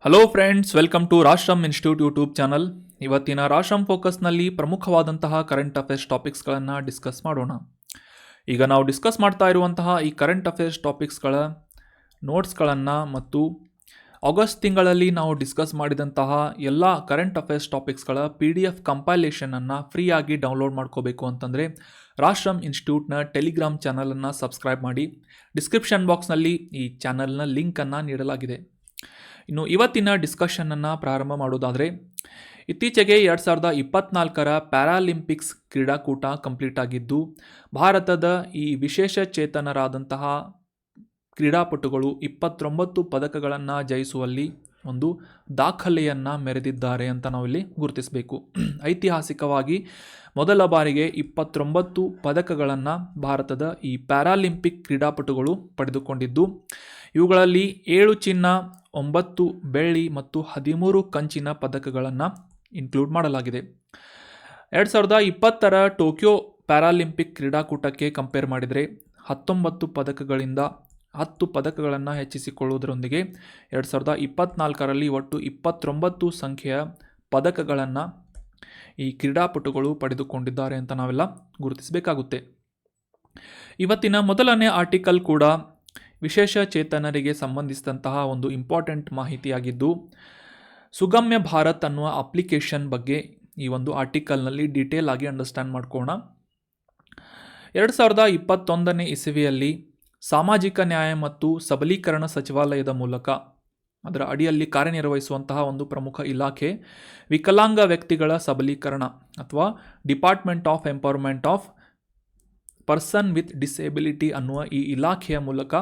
Hello friends, welcome to ರಾಶ್ರಮ್ institute YouTube channel. ಇವತ್ತಿನ ರಾಶ್ರಮ್ ಫೋಕಸ್ನಲ್ಲಿ ಪ್ರಮುಖವಾದಂತಹ ಕರೆಂಟ್ ಅಫೇರ್ಸ್ ಟಾಪಿಕ್ಸ್ಗಳನ್ನು ಡಿಸ್ಕಸ್ ಮಾಡೋಣ. ಈಗ ನಾವು ಡಿಸ್ಕಸ್ ಮಾಡ್ತಾ ಇರುವಂತಹ ಈ ಕರೆಂಟ್ ಅಫೇರ್ಸ್ ಟಾಪಿಕ್ಸ್ಗಳ ನೋಟ್ಸ್ಗಳನ್ನು ಮತ್ತು ಆಗಸ್ಟ್ ತಿಂಗಳಲ್ಲಿ ನಾವು ಡಿಸ್ಕಸ್ ಮಾಡಿದಂತಹ ಎಲ್ಲ ಕರೆಂಟ್ ಅಫೇರ್ಸ್ ಟಾಪಿಕ್ಸ್ಗಳ PDF ಕಂಪೈಲೇಷನನ್ನು ಫ್ರೀಯಾಗಿ ಡೌನ್ಲೋಡ್ ಮಾಡ್ಕೋಬೇಕು ಅಂತಂದರೆ ರಾಶ್ರಮ್ ಇನ್ಸ್ಟಿಟ್ಯೂಟ್ನ ಟೆಲಿಗ್ರಾಮ್ ಚಾನಲನ್ನು ಸಬ್ಸ್ಕ್ರೈಬ್ ಮಾಡಿ. ಡಿಸ್ಕ್ರಿಪ್ಷನ್ ಬಾಕ್ಸ್ನಲ್ಲಿ ಈ ಚಾನಲ್ನ ಲಿಂಕನ್ನು ನೀಡಲಾಗಿದೆ. ಇನ್ನು ಇವತ್ತಿನ ಡಿಸ್ಕಷನನ್ನು ಪ್ರಾರಂಭ ಮಾಡೋದಾದರೆ, ಇತ್ತೀಚೆಗೆ 2024ರ ಪ್ಯಾರಾಲಿಂಪಿಕ್ಸ್ ಕ್ರೀಡಾಕೂಟ ಕಂಪ್ಲೀಟ್ ಆಗಿದ್ದು, ಭಾರತದ ಈ ವಿಶೇಷ ಚೇತನರಾದಂತಹ ಕ್ರೀಡಾಪಟುಗಳು 29 ಪದಕಗಳನ್ನು ಜಯಿಸುವಲ್ಲಿ ಒಂದು ದಾಖಲೆಯನ್ನು ಮೆರೆದಿದ್ದಾರೆ ಅಂತ ನಾವಿಲ್ಲಿ ಗುರುತಿಸಬೇಕು. ಐತಿಹಾಸಿಕವಾಗಿ ಮೊದಲ ಬಾರಿಗೆ 29 ಪದಕಗಳನ್ನು ಭಾರತದ ಈ ಪ್ಯಾರಾಲಿಂಪಿಕ್ ಕ್ರೀಡಾಪಟುಗಳು ಪಡೆದುಕೊಂಡಿದ್ದು, ಇವುಗಳಲ್ಲಿ 7 ಚಿನ್ನ, 9 ಬೆಳ್ಳಿ ಮತ್ತು 13 ಕಂಚಿನ ಪದಕಗಳನ್ನು ಇನ್ಕ್ಲೂಡ್ ಮಾಡಲಾಗಿದೆ. 2020ರ ಟೋಕಿಯೋ ಪ್ಯಾರಾಲಿಂಪಿಕ್ ಕ್ರೀಡಾಕೂಟಕ್ಕೆ ಕಂಪೇರ್ ಮಾಡಿದರೆ 19 ಪದಕಗಳಿಂದ 10 ಪದಕಗಳನ್ನು ಹೆಚ್ಚಿಸಿಕೊಳ್ಳುವುದರೊಂದಿಗೆ 2024ರಲ್ಲಿ ಒಟ್ಟು 29 ಸಂಖ್ಯೆಯ ಪದಕಗಳನ್ನು ಈ ಕ್ರೀಡಾಪಟುಗಳು ಪಡೆದುಕೊಂಡಿದ್ದಾರೆ ಅಂತ ನಾವೆಲ್ಲ ಗುರುತಿಸಬೇಕಾಗುತ್ತೆ. ಇವತ್ತಿನ ಮೊದಲನೇ ಆರ್ಟಿಕಲ್ ಕೂಡ ವಿಶೇಷ ಚೇತನರಿಗೆ ಸಂಬಂಧಿಸಿದಂತಹ ಒಂದು ಇಂಪಾರ್ಟೆಂಟ್ ಮಾಹಿತಿಯಾಗಿದ್ದು, ಸುಗಮ್ಯ ಭಾರತ್ ಅನ್ನುವ ಅಪ್ಲಿಕೇಶನ್ ಬಗ್ಗೆ ಈ ಒಂದು ಆರ್ಟಿಕಲ್ನಲ್ಲಿ ಡೀಟೇಲ್ ಆಗಿ ಅಂಡರ್ಸ್ಟ್ಯಾಂಡ್ ಮಾಡ್ಕೋಣ. 2021ನೇ ಇಸವಿಯಲ್ಲಿ ಸಾಮಾಜಿಕ ನ್ಯಾಯ ಮತ್ತು ಸಬಲೀಕರಣ ಸಚಿವಾಲಯದ ಮೂಲಕ, ಅದರ ಅಡಿಯಲ್ಲಿ ಕಾರ್ಯನಿರ್ವಹಿಸುವಂತಹ ಒಂದು ಪ್ರಮುಖ ಇಲಾಖೆ ವಿಕಲಾಂಗ ವ್ಯಕ್ತಿಗಳ ಸಬಲೀಕರಣ ಅಥವಾ department of empowerment of person with disability ಅನ್ನುವ ಈ ಇಲಾಖೆಯ ಮೂಲಕ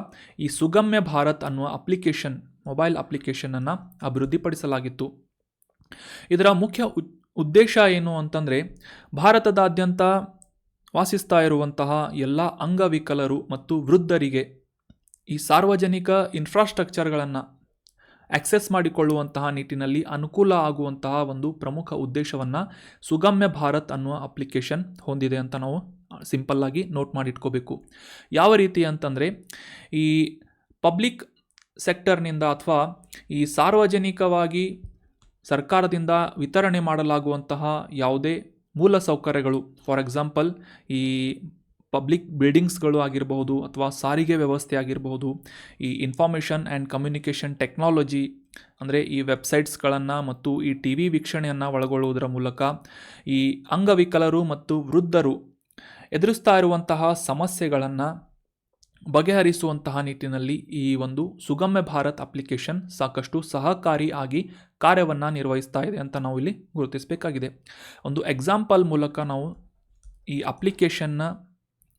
ಈ ಸುಗಮ್ಯ ಭಾರತ್ ಅನ್ನುವ ಅಪ್ಲಿಕೇಶನ್, ಮೊಬೈಲ್ ಅಪ್ಲಿಕೇಶನನ್ನು ಅಭಿವೃದ್ಧಿಪಡಿಸಲಾಗಿತ್ತು. ಇದರ ಮುಖ್ಯ ಉದ್ದೇಶ ಏನು ಅಂತಂದರೆ, ಭಾರತದಾದ್ಯಂತ ವಾಸಿಸ್ತಾ ಇರುವಂತಹ ಎಲ್ಲ ಅಂಗವಿಕಲರು ಮತ್ತು ವೃದ್ಧರಿಗೆ ಈ ಸಾರ್ವಜನಿಕ ಇನ್ಫ್ರಾಸ್ಟ್ರಕ್ಚರ್ಗಳನ್ನು ಆಕ್ಸೆಸ್ ಮಾಡಿಕೊಳ್ಳುವಂತಹ ನಿಟ್ಟಿನಲ್ಲಿ ಅನುಕೂಲ ಆಗುವಂತಹ ಒಂದು ಪ್ರಮುಖ ಉದ್ದೇಶವನ್ನು ಸುಗಮ್ಯ ಭಾರತ್ ಅನ್ನುವ ಅಪ್ಲಿಕೇಶನ್ ಹೊಂದಿದೆ ಅಂತ ನಾವು ಸಿಂಪಲ್ಲಾಗಿ ನೋಟ್ ಮಾಡಿಟ್ಕೋಬೇಕು. ಯಾವ ರೀತಿ ಅಂತಂದರೆ, ಈ ಪಬ್ಲಿಕ್ ಸೆಕ್ಟರ್ನಿಂದ ಅಥವಾ ಈ ಸಾರ್ವಜನಿಕವಾಗಿ ಸರ್ಕಾರದಿಂದ ವಿತರಣೆ ಮಾಡಲಾಗುವಂತಹ ಯಾವುದೇ ಮೂಲ ಸೌಕರ್ಯಗಳು, ಫಾರ್ ಎಕ್ಸಾಂಪಲ್ ಈ ಪಬ್ಲಿಕ್ ಬಿಲ್ಡಿಂಗ್ಸ್ಗಳು ಆಗಿರಬಹುದು ಅಥವಾ ಸಾರಿಗೆ ವ್ಯವಸ್ಥೆ ಆಗಿರಬಹುದು, ಈ ಇನ್ಫಾರ್ಮೇಷನ್ ಆ್ಯಂಡ್ ಕಮ್ಯುನಿಕೇಷನ್ ಟೆಕ್ನಾಲಜಿ ಅಂದರೆ ಈ ವೆಬ್ಸೈಟ್ಸ್ಗಳನ್ನು ಮತ್ತು ಈ TV ವೀಕ್ಷಣೆಯನ್ನು ಒಳಗೊಳ್ಳುವುದರ ಮೂಲಕ ಈ ಅಂಗವಿಕಲರು ಮತ್ತು ವೃದ್ಧರು ಎದುರಿಸ್ತಾ ಇರುವಂತಹ ಸಮಸ್ಯೆಗಳನ್ನು ಬಗೆಹರಿಸುವಂತಹ ನಿಟ್ಟಿನಲ್ಲಿ ಈ ಒಂದು ಸುಗಮ್ಯ ಭಾರತ್ ಅಪ್ಲಿಕೇಶನ್ ಸಾಕಷ್ಟು ಸಹಕಾರಿ ಆಗಿ ಕಾರ್ಯವನ್ನು ನಿರ್ವಹಿಸ್ತಾ ಇದೆ ಅಂತ ನಾವು ಇಲ್ಲಿ ಗುರುತಿಸಬೇಕಾಗಿದೆ. ಒಂದು ಎಕ್ಸಾಂಪಲ್ ಮೂಲಕ ನಾವು ಈ ಅಪ್ಲಿಕೇಶನ್ನ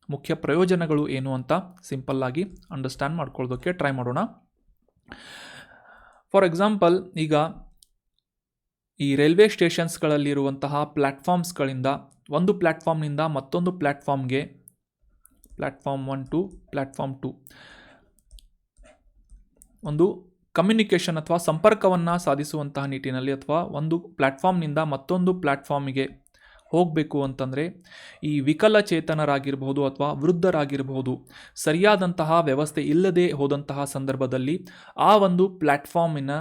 ಮುಖ್ಯ ಪ್ರಯೋಜನಗಳು ಏನು ಅಂತ ಸಿಂಪಲ್ಲಾಗಿ ಅಂಡರ್ಸ್ಟ್ಯಾಂಡ್ ಮಾಡ್ಕೊಳ್ಳೋದಕ್ಕೆ ಟ್ರೈ ಮಾಡೋಣ. ಫಾರ್ ಎಕ್ಸಾಂಪಲ್, ಈಗ ಈ ರೈಲ್ವೆ ಸ್ಟೇಷನ್ಸ್ಗಳಲ್ಲಿರುವಂತಹ ಪ್ಲ್ಯಾಟ್ಫಾರ್ಮ್ಸ್ಗಳಿಂದ ಒಂದು ಪ್ಲ್ಯಾಟ್ಫಾರ್ಮ್ನಿಂದ ಮತ್ತೊಂದು ಪ್ಲ್ಯಾಟ್ಫಾರ್ಮ್ಗೆ, ಪ್ಲ್ಯಾಟ್ಫಾರ್ಮ್ 1 ಟು ಪ್ಲ್ಯಾಟ್ಫಾರ್ಮ್ 2 ಒಂದು ಕಮ್ಯುನಿಕೇಷನ್ ಅಥವಾ ಸಂಪರ್ಕವನ್ನು ಸಾಧಿಸುವಂತಹ ನಿಟ್ಟಿನಲ್ಲಿ ಅಥವಾ ಒಂದು ಪ್ಲ್ಯಾಟ್ಫಾರ್ಮ್ನಿಂದ ಮತ್ತೊಂದು ಪ್ಲ್ಯಾಟ್ಫಾರ್ಮಿಗೆ ಹೋಗಬೇಕು ಅಂತಂದರೆ ಈ ವಿಕಲಚೇತನರಾಗಿರ್ಬೋದು ಅಥವಾ ವೃದ್ಧರಾಗಿರ್ಬೋದು ಸರಿಯಾದಂತಹ ವ್ಯವಸ್ಥೆ ಇಲ್ಲದೆ ಹೋದಂತಹ ಸಂದರ್ಭದಲ್ಲಿ ಆ ಒಂದು ಪ್ಲ್ಯಾಟ್ಫಾರ್ಮಿನ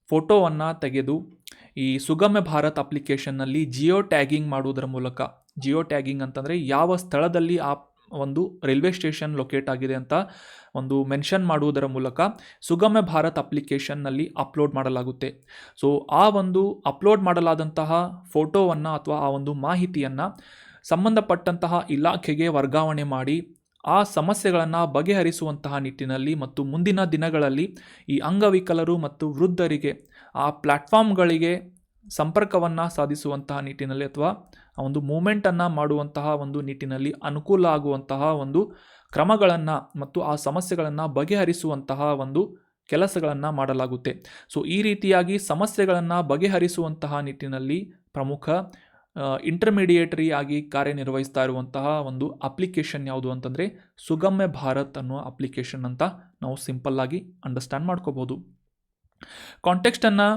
ಫೋಟೋವನ್ನು ತೆಗೆದು ಈ ಸುಗಮ್ಯ ಭಾರತ್ ಅಪ್ಲಿಕೇಶನ್ನಲ್ಲಿ ಜಿಯೋ ಟ್ಯಾಗಿಂಗ್ ಮಾಡುವುದರ ಮೂಲಕ, ಜಿಯೋ ಟ್ಯಾಗಿಂಗ್ ಅಂತಂದರೆ ಯಾವ ಸ್ಥಳದಲ್ಲಿ ಆ ಒಂದು ರೈಲ್ವೆ ಸ್ಟೇಷನ್ ಲೊಕೇಟ್ ಆಗಿದೆ ಅಂತ ಒಂದು ಮೆನ್ಷನ್ ಮಾಡುವುದರ ಮೂಲಕ ಸುಗಮ್ಯ ಭಾರತ್ ಅಪ್ಲಿಕೇಶನ್ನಲ್ಲಿ ಅಪ್ಲೋಡ್ ಮಾಡಲಾಗುತ್ತೆ. ಸೊ ಆ ಒಂದು ಅಪ್ಲೋಡ್ ಮಾಡಲಾದಂತಹ ಫೋಟೋವನ್ನು ಅಥವಾ ಆ ಒಂದು ಮಾಹಿತಿಯನ್ನು ಸಂಬಂಧಪಟ್ಟಂತಹ ಇಲಾಖೆಗೆ ವರ್ಗಾವಣೆ ಮಾಡಿ ಆ ಸಮಸ್ಯೆಗಳನ್ನು ಬಗೆಹರಿಸುವಂತಹ ನಿಟ್ಟಿನಲ್ಲಿ ಮತ್ತು ಮುಂದಿನ ದಿನಗಳಲ್ಲಿ ಈ ಅಂಗವಿಕಲರು ಮತ್ತು ವೃದ್ಧರಿಗೆ ಆ ಪ್ಲ್ಯಾಟ್ಫಾರ್ಮ್ಗಳಿಗೆ ಸಂಪರ್ಕವನ್ನು ಸಾಧಿಸುವಂತಹ ನಿಟ್ಟಿನಲ್ಲಿ ಅಥವಾ ಆ ಒಂದು ಮೂಮೆಂಟನ್ನು ಮಾಡುವಂತಹ ಒಂದು ನಿಟ್ಟಿನಲ್ಲಿ ಅನುಕೂಲ ಆಗುವಂತಹ ಒಂದು ಕ್ರಮಗಳನ್ನು ಮತ್ತು ಆ ಸಮಸ್ಯೆಗಳನ್ನು ಬಗೆಹರಿಸುವಂತಹ ಒಂದು ಕೆಲಸಗಳನ್ನು ಮಾಡಲಾಗುತ್ತೆ. ಸೊ ಈ ರೀತಿಯಾಗಿ ಸಮಸ್ಯೆಗಳನ್ನು ಬಗೆಹರಿಸುವಂತಹ ನಿಟ್ಟಿನಲ್ಲಿ ಪ್ರಮುಖ ಇಂಟರ್ಮೀಡಿಯೇಟರಿ ಆಗಿ ಕಾರ್ಯನಿರ್ವಹಿಸ್ತಾ ಇರುವಂತಹ ಒಂದು ಅಪ್ಲಿಕೇಶನ್ ಯಾವುದು ಅಂತಂದರೆ ಸುಗಮ್ಯ ಭಾರತ್ ಅನ್ನುವ ಅಪ್ಲಿಕೇಶನ್ ಅಂತ ನಾವು ಸಿಂಪಲ್ಲಾಗಿ ಅಂಡರ್ಸ್ಟ್ಯಾಂಡ್ ಮಾಡ್ಕೋಬೋದು. ಕಾಂಟೆಕ್ಸ್ಟನ್ನು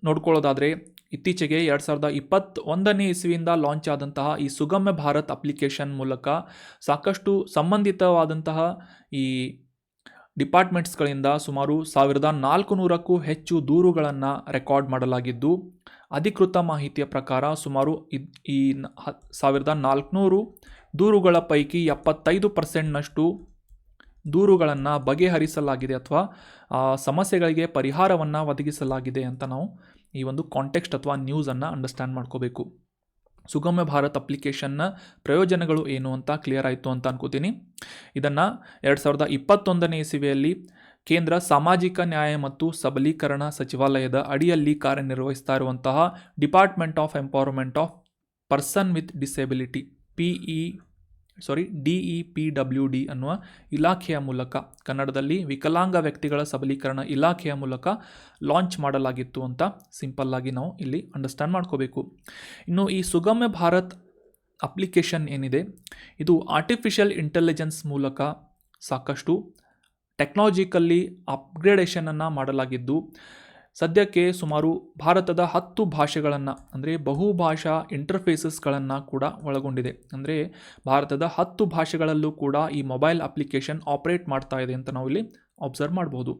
ನೋಡ್ಕೊಳ್ಳೋದಾದರೆ, ಇತ್ತೀಚೆಗೆ 2021ನೇ ಇಸವಿಯಿಂದ ಲಾಂಚ್ ಆದಂತಹ ಈ ಸುಗಮ್ಯ ಭಾರತ್ ಅಪ್ಲಿಕೇಶನ್ ಮೂಲಕ ಸಾಕಷ್ಟು ಸಂಬಂಧಿತವಾದಂತಹ ಈ ಡಿಪಾರ್ಟ್ಮೆಂಟ್ಸ್ಗಳಿಂದ ಸುಮಾರು 1400ಕ್ಕೂ ಹೆಚ್ಚು ದೂರುಗಳನ್ನು ರೆಕಾರ್ಡ್ ಮಾಡಲಾಗಿದ್ದು, ಅಧಿಕೃತ ಮಾಹಿತಿಯ ಪ್ರಕಾರ ಸುಮಾರು ಈ 1400 ದೂರುಗಳ ಪೈಕಿ 75%ನಷ್ಟು ದೂರುಗಳನ್ನು ಬಗೆಹರಿಸಲಾಗಿದೆ ಅಥವಾ ಸಮಸ್ಯೆಗಳಿಗೆ ಪರಿಹಾರವನ್ನು ಒದಗಿಸಲಾಗಿದೆ ಅಂತ ನಾವು ಈ ಒಂದು ಕಾಂಟೆಕ್ಸ್ಟ್ ಅಥವಾ ನ್ಯೂಸನ್ನು ಅಂಡರ್ಸ್ಟ್ಯಾಂಡ್ ಮಾಡ್ಕೋಬೇಕು. ಸುಗಮ್ಯ ಭಾರತ್ ಅಪ್ಲಿಕೇಶನ್ನ ಪ್ರಯೋಜನಗಳು ಏನು ಅಂತ ಕ್ಲಿಯರ್ ಆಯಿತು ಅಂತ ಅನ್ಕೋತೀನಿ. ಇದನ್ನು 2021ನೇ ಇಸವಿಯಲ್ಲಿ ಕೇಂದ್ರ ಸಾಮಾಜಿಕ ನ್ಯಾಯ ಮತ್ತು ಸಬಲೀಕರಣ ಸಚಿವಾಲಯದ ಅಡಿಯಲ್ಲಿ ಕಾರ್ಯನಿರ್ವಹಿಸ್ತಾ ಇರುವಂತಹ department of empowerment of person with disability DEPWD ಅನ್ನುವ ಇಲಾಖೆಯ ಮೂಲಕ, ಕನ್ನಡದಲ್ಲಿ ವಿಕಲಾಂಗ ವ್ಯಕ್ತಿಗಳ ಸಬಲೀಕರಣ ಇಲಾಖೆಯ ಮೂಲಕ ಲಾಂಚ್ ಮಾಡಲಾಗಿತ್ತು ಅಂತ ಸಿಂಪಲ್ ಆಗಿ ನಾವು ಇಲ್ಲಿ ಅಂಡರ್ಸ್ಟ್ಯಾಂಡ್ ಮಾಡ್ಕೋಬೇಕು. ಇನ್ನು ಈ ಸುಗಮ್ಯ ಭಾರತ್ ಅಪ್ಲಿಕೇಶನ್ ಏನಿದೆ, ಇದು ಆರ್ಟಿಫಿಷಿಯಲ್ ಇಂಟೆಲಿಜೆನ್ಸ್ ಮೂಲಕ ಸಾಕಷ್ಟು ಟೆಕ್ನಾಲಜಿಕಲ್ಲಿ ಅಪ್ಗ್ರೇಡೇಷನನ್ನು ಮಾಡಲಾಗಿದ್ದು, ಸದ್ಯಕ್ಕೆ ಸುಮಾರು ಭಾರತದ 10 ಭಾಷೆಗಳನ್ನು ಅಂದರೆ ಬಹುಭಾಷಾ ಇಂಟರ್ಫೇಸಸ್ಗಳನ್ನು ಕೂಡ ಒಳಗೊಂಡಿದೆ. ಅಂದರೆ ಭಾರತದ 10 ಭಾಷೆಗಳಲ್ಲೂ ಕೂಡ ಈ ಮೊಬೈಲ್ ಅಪ್ಲಿಕೇಶನ್ ಆಪರೇಟ್ ಮಾಡ್ತಾ ಇದೆ ಅಂತ ನಾವು ಇಲ್ಲಿ ಅಬ್ಸರ್ವ್ ಮಾಡ್ಬೋದು.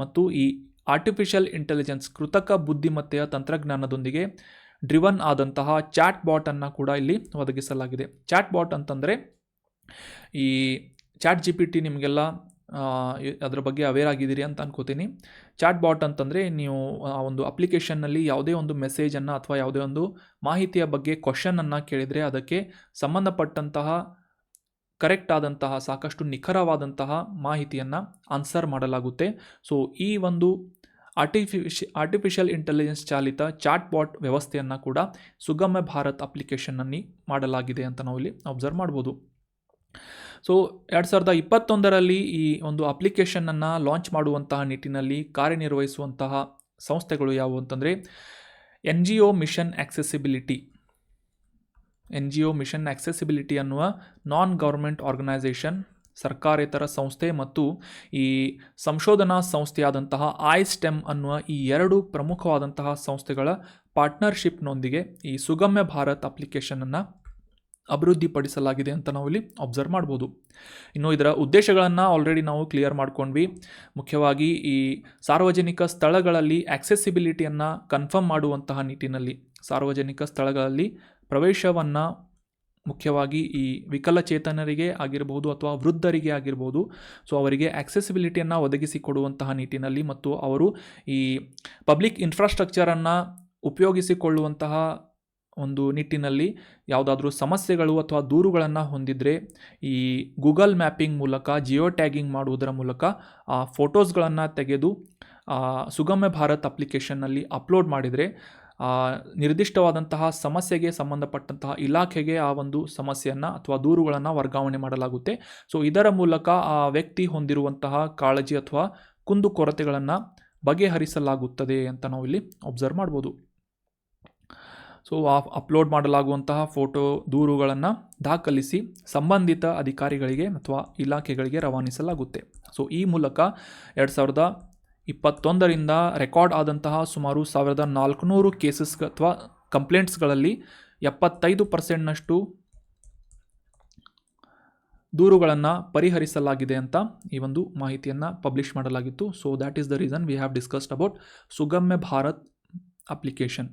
ಮತ್ತು ಈ ಆರ್ಟಿಫಿಷಿಯಲ್ ಇಂಟೆಲಿಜೆನ್ಸ್ ಕೃತಕ ಬುದ್ಧಿಮತ್ತೆಯ ತಂತ್ರಜ್ಞಾನದೊಂದಿಗೆ ಡ್ರಿವನ್ ಆದಂತಹ ಚಾಟ್ ಬಾಟನ್ನು ಕೂಡ ಇಲ್ಲಿ ಒದಗಿಸಲಾಗಿದೆ. ಚಾಟ್ ಬಾಟ್ ಅಂತಂದರೆ ಈ ಚಾಟ್ GPT ನಿಮಗೆಲ್ಲ ಅದರ ಬಗ್ಗೆ ಅವೇರ್ ಆಗಿದ್ದೀರಿ ಅಂತ ಅನ್ಕೋತೀನಿ. ಚಾಟ್ ಬಾಟ್ ಅಂತಂದರೆ ನೀವು ಆ ಒಂದು ಅಪ್ಲಿಕೇಶನ್ನಲ್ಲಿ ಯಾವುದೇ ಒಂದು ಮೆಸೇಜನ್ನು ಅಥವಾ ಯಾವುದೇ ಒಂದು ಮಾಹಿತಿಯ ಬಗ್ಗೆ ಕ್ವಶನನ್ನು ಕೇಳಿದರೆ ಅದಕ್ಕೆ ಸಂಬಂಧಪಟ್ಟಂತಹ ಕರೆಕ್ಟ್ ಆದಂತಹ ಸಾಕಷ್ಟು ನಿಖರವಾದಂತಹ ಮಾಹಿತಿಯನ್ನು ಆನ್ಸರ್ ಮಾಡಲಾಗುತ್ತೆ. ಸೊ ಈ ಒಂದು ಆರ್ಟಿಫಿಷಿಯಲ್ ಇಂಟೆಲಿಜೆನ್ಸ್ ಚಾಲಿತ ಚಾಟ್ ಬಾಟ್ ವ್ಯವಸ್ಥೆಯನ್ನು ಕೂಡ ಸುಗಮ್ಯ ಭಾರತ್ ಅಪ್ಲಿಕೇಶನ್ನಲ್ಲಿ ಮಾಡಲಾಗಿದೆ ಅಂತ ನಾವು ಇಲ್ಲಿ ಅಬ್ಸರ್ವ್ ಮಾಡ್ಬೋದು. ಸೊ 2021ರಲ್ಲಿ ಈ ಒಂದು ಅಪ್ಲಿಕೇಶನನ್ನು ಲಾಂಚ್ ಮಾಡುವಂತಹ ನಿಟ್ಟಿನಲ್ಲಿ ಕಾರ್ಯನಿರ್ವಹಿಸುವಂತಹ ಸಂಸ್ಥೆಗಳು ಯಾವುವು ಅಂತಂದರೆ NGO ಮಿಷನ್ ಆಕ್ಸೆಸಿಬಿಲಿಟಿ ಅನ್ನುವ ನಾನ್ ಗೌರ್ಮೆಂಟ್ ಆರ್ಗನೈಸೇಷನ್, ಸರ್ಕಾರೇತರ ಸಂಸ್ಥೆ ಮತ್ತು ಈ ಸಂಶೋಧನಾ ಸಂಸ್ಥೆಯಾದಂತಹ iSTEM ಅನ್ನುವ ಈ 2 ಪ್ರಮುಖವಾದಂತಹ ಸಂಸ್ಥೆಗಳ ಪಾರ್ಟ್ನರ್ಶಿಪ್ನೊಂದಿಗೆ ಈ ಸುಗಮ್ಯ ಭಾರತ್ ಅಪ್ಲಿಕೇಶನನ್ನು ಅಭಿವೃದ್ಧಿಪಡಿಸಲಾಗಿದೆ ಅಂತ ನಾವು ಇಲ್ಲಿ ಅಬ್ಸರ್ವ್ ಮಾಡ್ಬೋದು. ಇನ್ನು ಇದರ ಉದ್ದೇಶಗಳನ್ನು ಆಲ್ರೆಡಿ ನಾವು ಕ್ಲಿಯರ್ ಮಾಡ್ಕೊಂಡ್ವಿ. ಮುಖ್ಯವಾಗಿ ಈ ಸಾರ್ವಜನಿಕ ಸ್ಥಳಗಳಲ್ಲಿ ಆಕ್ಸೆಸಿಬಿಲಿಟಿಯನ್ನು ಕನ್ಫರ್ಮ್ ಮಾಡುವಂತಹ ನಿಟ್ಟಿನಲ್ಲಿ ಸಾರ್ವಜನಿಕ ಸ್ಥಳಗಳಲ್ಲಿ ಪ್ರವೇಶವನ್ನು ಮುಖ್ಯವಾಗಿ ಈ ವಿಕಲಚೇತನರಿಗೆ ಆಗಿರ್ಬೋದು ಅಥವಾ ವೃದ್ಧರಿಗೆ ಆಗಿರ್ಬೋದು, ಸೊ ಅವರಿಗೆ ಆಕ್ಸೆಸಿಬಿಲಿಟಿಯನ್ನು ಒದಗಿಸಿಕೊಡುವಂತಹ ನಿಟ್ಟಿನಲ್ಲಿ ಮತ್ತು ಅವರು ಈ ಪಬ್ಲಿಕ್ ಇನ್ಫ್ರಾಸ್ಟ್ರಕ್ಚರನ್ನು ಉಪಯೋಗಿಸಿಕೊಳ್ಳುವಂತಹ ಒಂದು ನಿಟ್ಟಿನಲ್ಲಿ ಯಾವುದಾದ್ರೂ ಸಮಸ್ಯೆಗಳು ಅಥವಾ ದೂರುಗಳನ್ನು ಹೊಂದಿದರೆ ಈ ಗೂಗಲ್ ಮ್ಯಾಪಿಂಗ್ ಮೂಲಕ ಜಿಯೋ ಟ್ಯಾಗಿಂಗ್ ಮಾಡುವುದರ ಮೂಲಕ ಆ ಫೋಟೋಸ್ಗಳನ್ನು ತೆಗೆದು ಸುಗಮ್ಯ ಭಾರತ್ ಅಪ್ಲಿಕೇಶನ್ನಲ್ಲಿ ಅಪ್ಲೋಡ್ ಮಾಡಿದರೆ ನಿರ್ದಿಷ್ಟವಾದಂತಹ ಸಮಸ್ಯೆಗೆ ಸಂಬಂಧಪಟ್ಟಂತಹ ಇಲಾಖೆಗೆ ಆ ಒಂದು ಸಮಸ್ಯೆಯನ್ನು ಅಥವಾ ದೂರುಗಳನ್ನು ವರ್ಗಾವಣೆ ಮಾಡಲಾಗುತ್ತೆ. ಸೊ ಇದರ ಮೂಲಕ ಆ ವ್ಯಕ್ತಿ ಹೊಂದಿರುವಂತಹ ಕಾಳಜಿ ಅಥವಾ ಕುಂದುಕೊರತೆಗಳನ್ನು ಬಗೆಹರಿಸಲಾಗುತ್ತದೆ ಅಂತ ನಾವು ಇಲ್ಲಿ ಅಬ್ಸರ್ವ್ ಮಾಡ್ಬೋದು. ಸೊ ಅಪ್ಲೋಡ್ ಮಾಡಲಾಗುವಂತಹ ಫೋಟೋ ದೂರುಗಳನ್ನು ದಾಖಲಿಸಿ ಸಂಬಂಧಿತ ಅಧಿಕಾರಿಗಳಿಗೆ ಅಥವಾ ಇಲಾಖೆಗಳಿಗೆ ರವಾನಿಸಲಾಗುತ್ತೆ. ಸೊ ಈ ಮೂಲಕ 2021ರಿಂದ ರೆಕಾರ್ಡ್ ಆದಂತಹ ಸುಮಾರು 1400 ಕೇಸಸ್ ಅಥವಾ ಕಂಪ್ಲೇಂಟ್ಸ್ಗಳಲ್ಲಿ 75%ನಷ್ಟು ದೂರುಗಳನ್ನು ಪರಿಹರಿಸಲಾಗಿದೆ ಅಂತ ಈ ಒಂದು ಮಾಹಿತಿಯನ್ನು ಪಬ್ಲಿಷ್ ಮಾಡಲಾಗಿತ್ತು. So that is the reason we have discussed about Sugamya Bharat application.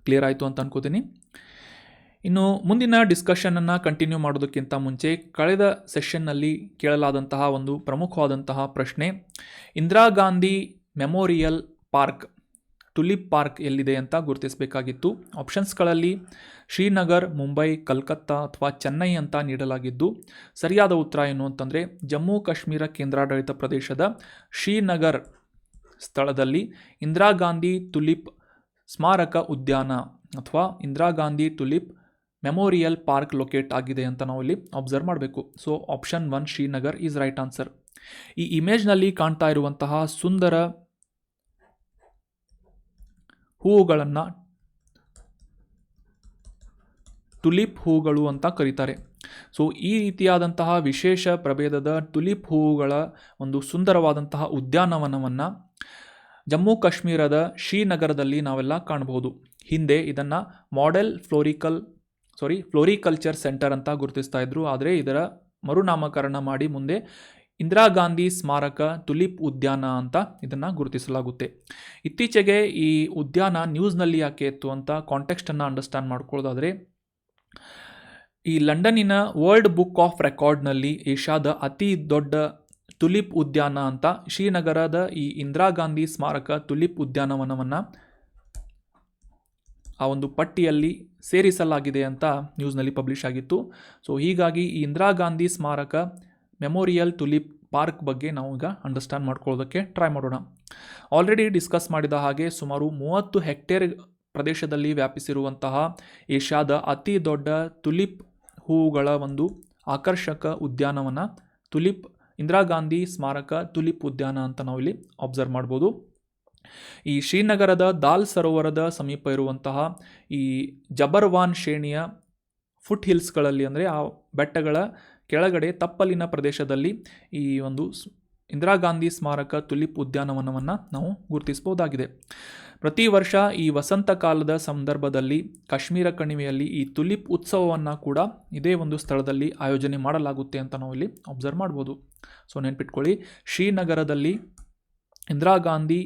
Clear ಆಯಿತು ಅಂತ ಅನ್ಕೋತೀನಿ. ಇನ್ನು ಮುಂದಿನ ಡಿಸ್ಕಷನನ್ನು ಕಂಟಿನ್ಯೂ ಮಾಡೋದಕ್ಕಿಂತ ಮುಂಚೆ ಕಳೆದ ಸೆಷನ್ನಲ್ಲಿ ಕೇಳಲಾದಂತಹ ಒಂದು ಪ್ರಮುಖವಾದಂತಹ ಪ್ರಶ್ನೆ, Indira Gandhi memorial park tulip park ಎಲ್ಲಿದೆ ಅಂತ ಗುರುತಿಸಬೇಕಾಗಿತ್ತು. ಆಪ್ಷನ್ಸ್ಗಳಲ್ಲಿ ಶ್ರೀನಗರ್, ಮುಂಬೈ, ಕಲ್ಕತ್ತಾ ಅಥವಾ ಚೆನ್ನೈ ಅಂತ ನೀಡಲಾಗಿದ್ದು, ಸರಿಯಾದ ಉತ್ತರ ಏನು ಅಂತಂದರೆ ಜಮ್ಮು ಕಾಶ್ಮೀರ ಕೇಂದ್ರಾಡಳಿತ ಪ್ರದೇಶದ ಶ್ರೀನಗರ್ ಸ್ಥಳದಲ್ಲಿ ಇಂದಿರಾ ಗಾಂಧಿ ಟುಲಿಪ್ ಸ್ಮಾರಕ ಉದ್ಯಾನ ಅಥವಾ Indira Gandhi tulip memorial park locate ಆಗಿದೆ ಅಂತ ನಾವು ಇಲ್ಲಿ ಅಬ್ಸರ್ವ್ ಮಾಡಬೇಕು. So option 1 Srinagar is right answer. ಈ ಇಮೇಜ್ನಲ್ಲಿ ಕಾಣ್ತಾ ಇರುವಂತಹ ಸುಂದರ ಹೂವುಗಳನ್ನು ಟುಲಿಪ್ ಹೂಗಳು ಅಂತ ಕರೀತಾರೆ. ಸೊ ಈ ರೀತಿಯಾದಂತಹ ವಿಶೇಷ ಪ್ರಭೇದದ ಟುಲಿಪ್ ಹೂವುಗಳ ಒಂದು ಸುಂದರವಾದಂತಹ ಉದ್ಯಾನವನವನ್ನು ಜಮ್ಮು ಕಾಶ್ಮೀರದ ಶ್ರೀನಗರದಲ್ಲಿ ನಾವೆಲ್ಲ ಕಾಣಬಹುದು. ಹಿಂದೆ ಇದನ್ನು ಮಾಡೆಲ್ ಫ್ಲೋರಿಕಲ್ಚರ್ ಸೆಂಟರ್ ಅಂತ ಗುರುತಿಸ್ತಾ ಇದ್ರು. ಆದರೆ ಇದರ ಮರುನಾಮಕರಣ ಮಾಡಿ ಮುಂದೆ ಇಂದಿರಾ ಗಾಂಧಿ ಸ್ಮಾರಕ ತುಲಿಪ್ ಉದ್ಯಾನ ಅಂತ ಇದನ್ನು ಗುರುತಿಸಲಾಗುತ್ತೆ. ಇತ್ತೀಚೆಗೆ ಈ ಉದ್ಯಾನ ನ್ಯೂಸ್ನಲ್ಲಿ ಯಾಕೆ ಇತ್ತು ಅಂತ ಕಾಂಟೆಕ್ಸ್ಟನ್ನು ಅಂಡರ್ಸ್ಟ್ಯಾಂಡ್ ಮಾಡ್ಕೊಳ್ಳೋದಾದರೆ, ಈ ಲಂಡನ್ನಿನ ವರ್ಲ್ಡ್ ಬುಕ್ ಆಫ್ ರೆಕಾರ್ಡ್ನಲ್ಲಿ ಏಷ್ಯಾದ ಅತಿ ದೊಡ್ಡ ತುಲಿಪ್ ಉದ್ಯಾನ ಅಂತ ಶ್ರೀನಗರದ ಈ ಇಂದಿರಾ ಗಾಂಧಿ ಸ್ಮಾರಕ ತುಲಿಪ್ ಉದ್ಯಾನವನವನ್ನು ಆ ಒಂದು ಪಟ್ಟಿಯಲ್ಲಿ ಸೇರಿಸಲಾಗಿದೆ ಅಂತ ನ್ಯೂಸ್ನಲ್ಲಿ ಪಬ್ಲಿಷ್ ಆಗಿತ್ತು. ಸೊ ಹೀಗಾಗಿ ಈ ಇಂದಿರಾ ಗಾಂಧಿ ಸ್ಮಾರಕ ಮೆಮೋರಿಯಲ್ ತುಲಿಪ್ ಪಾರ್ಕ್ ಬಗ್ಗೆ ನಾವು ಈಗ ಅಂಡರ್ಸ್ಟ್ಯಾಂಡ್ ಮಾಡ್ಕೊಳ್ಳೋದಕ್ಕೆ ಟ್ರೈ ಮಾಡೋಣ. ಆಲ್ರೆಡಿ ಡಿಸ್ಕಸ್ ಮಾಡಿದ ಹಾಗೆ ಸುಮಾರು 30 ಹೆಕ್ಟೇರ್ ಪ್ರದೇಶದಲ್ಲಿ ವ್ಯಾಪಿಸಿರುವಂತಹ ಏಷ್ಯಾದ ಅತಿ ದೊಡ್ಡ ತುಲಿಪ್ ಹೂವುಗಳ ಒಂದು ಆಕರ್ಷಕ ಉದ್ಯಾನವನ ಇಂದಿರಾ ಗಾಂಧಿ ಸ್ಮಾರಕ ತುಲಿಪ್ ಉದ್ಯಾನ ಅಂತ ನಾವು ಇಲ್ಲಿ ಅಬ್ಸರ್ವ್ ಮಾಡ್ಬೋದು. ಈ ಶ್ರೀನಗರದ ದಾಲ್ ಸರೋವರದ ಸಮೀಪ ಇರುವಂತಹ ಈ ಜಬರ್ವಾನ್ ಶ್ರೇಣಿಯ ಫುಟ್ ಹಿಲ್ಸ್ಗಳಲ್ಲಿ, ಅಂದರೆ ಆ ಬೆಟ್ಟಗಳ ಕೆಳಗಡೆ ತಪ್ಪಲಿನ ಪ್ರದೇಶದಲ್ಲಿ ಈ ಒಂದು ಇಂದಿರಾ ಗಾಂಧಿ ಸ್ಮಾರಕ ತುಲಿಪ್ ಉದ್ಯಾನವನವನ್ನು ನಾವು ಗುರುತಿಸಬಹುದಾಗಿದೆ. ಪ್ರತಿ ವರ್ಷ ಈ ವಸಂತ ಕಾಲದ ಸಂದರ್ಭದಲ್ಲಿ ಕಾಶ್ಮೀರ ಕಣಿವೆಯಲ್ಲಿ ಈ ತುಲಿಪ್ ಉತ್ಸವವನ್ನು ಕೂಡ ಇದೇ ಒಂದು ಸ್ಥಳದಲ್ಲಿ ಆಯೋಜನೆ ಮಾಡಲಾಗುತ್ತೆ ಅಂತ ನಾವು ಇಲ್ಲಿ ಅಬ್ಸರ್ವ್ ಮಾಡ್ಬೋದು. ಸೊ ನೆನ್ಪಿಟ್ಕೊಳ್ಳಿ, ಶ್ರೀನಗರದಲ್ಲಿ Indira Gandhi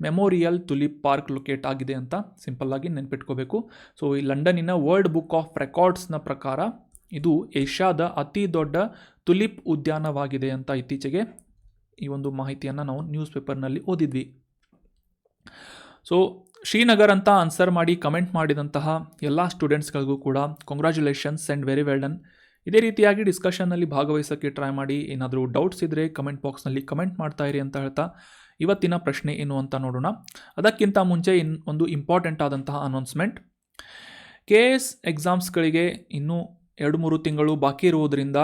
memorial tulip park locate ಆಗಿದೆ ಅಂತ ಸಿಂಪಲ್ಲಾಗಿ ನೆನ್ಪಿಟ್ಕೋಬೇಕು. ಸೊ ಈ ಲಂಡನ್ನಿನ ವರ್ಲ್ಡ್ ಬುಕ್ ಆಫ್ ರೆಕಾರ್ಡ್ಸ್ನ ಪ್ರಕಾರ ಇದು ಏಷ್ಯಾದ ಅತಿ ದೊಡ್ಡ ತುಲಿಪ್ ಉದ್ಯಾನವಾಗಿದೆ ಅಂತ ಇತ್ತೀಚೆಗೆ ಈ ಒಂದು ಮಾಹಿತಿಯನ್ನು ನಾವು ನ್ಯೂಸ್ ಪೇಪರ್ನಲ್ಲಿ ಓದಿದ್ವಿ. ಸೊ ಶ್ರೀನಗರ್ ಅಂತ ಆನ್ಸರ್ ಮಾಡಿ ಕಮೆಂಟ್ ಮಾಡಿದಂತಹ ಎಲ್ಲ ಸ್ಟೂಡೆಂಟ್ಸ್ಗಳಿಗೂ ಕೂಡ congratulations and very well done. ಇದೇ ರೀತಿಯಾಗಿ ಡಿಸ್ಕಷನ್ನಲ್ಲಿ ಭಾಗವಹಿಸೋಕ್ಕೆ ಟ್ರೈ ಮಾಡಿ. ಏನಾದರೂ ಡೌಟ್ಸ್ ಇದ್ದರೆ ಕಮೆಂಟ್ ಬಾಕ್ಸ್ನಲ್ಲಿ ಕಮೆಂಟ್ ಮಾಡ್ತಾ ಇರಿ ಅಂತ ಹೇಳ್ತಾ ಇವತ್ತಿನ ಪ್ರಶ್ನೆ ಏನು ಅಂತ ನೋಡೋಣ. ಅದಕ್ಕಿಂತ ಮುಂಚೆ ಒಂದು ಇಂಪಾರ್ಟೆಂಟ್ ಆದಂತಹ ಅನೌನ್ಸ್ಮೆಂಟ್. KS ಎಕ್ಸಾಮ್ಸ್ಗಳಿಗೆ ಇನ್ನೂ 2-3 ತಿಂಗಳು ಬಾಕಿ ಇರುವುದರಿಂದ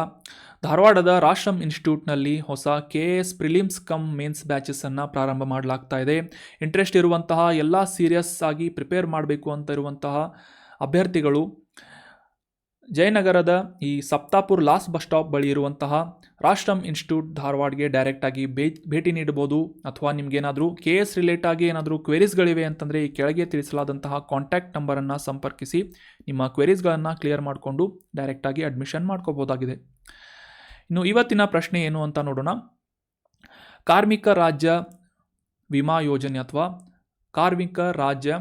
ಧಾರವಾಡದ ರಾಷ್ಟ್ರಂ ಇನ್ಸ್ಟಿಟ್ಯೂಟ್ನಲ್ಲಿ ಹೊಸ KS ಪ್ರಿಲಿಮ್ಸ್ ಕಮ್ ಮೇನ್ಸ್ ಬ್ಯಾಚಸ್ಸನ್ನು ಪ್ರಾರಂಭ ಮಾಡಲಾಗ್ತಾ ಇದೆ. ಇಂಟ್ರೆಸ್ಟ್ ಇರುವಂತಹ ಎಲ್ಲ ಸೀರಿಯಸ್ ಆಗಿ ಪ್ರಿಪೇರ್ ಮಾಡಬೇಕು ಅಂತ ಇರುವಂತಹ ಅಭ್ಯರ್ಥಿಗಳು ಜಯನಗರದ ಈ ಸಪ್ತಾಪುರ್ ಲಾಸ್ಟ್ ಬಸ್ ಸ್ಟಾಪ್ ಬಳಿ ಇರುವಂತಹ ರಾಷ್ಟ್ರಂ ಇನ್ಸ್ಟಿಟ್ಯೂಟ್ ಧಾರವಾಡ್ಗೆ ಡೈರೆಕ್ಟಾಗಿ ಭೇಟಿ ನೀಡಬಹುದು. ಅಥವಾ ನಿಮಗೇನಾದರೂ KS ರಿಲೇಟ್ ಆಗಿ ಏನಾದರೂ ಕ್ವೆರೀಸ್ಗಳಿವೆ ಅಂತಂದರೆ ಈ ಕೆಳಗೆ ತಿಳಿಸಲಾದಂತಹ ಕಾಂಟ್ಯಾಕ್ಟ್ ನಂಬರನ್ನು ಸಂಪರ್ಕಿಸಿ ನಿಮ್ಮ ಕ್ವೆರೀಸ್ಗಳನ್ನು ಕ್ಲಿಯರ್ ಮಾಡಿಕೊಂಡು ಡೈರೆಕ್ಟಾಗಿ ಅಡ್ಮಿಷನ್ ಮಾಡ್ಕೋಬೋದಾಗಿದೆ. ಇನ್ನು ಇವತ್ತಿನ ಪ್ರಶ್ನೆ ಏನು ಅಂತ ನೋಡೋಣ. ಕಾರ್ಮಿಕ ರಾಜ್ಯ ವಿಮಾ ಯೋಜನೆ ಅಥವಾ ಕಾರ್ಮಿಕ ರಾಜ್ಯ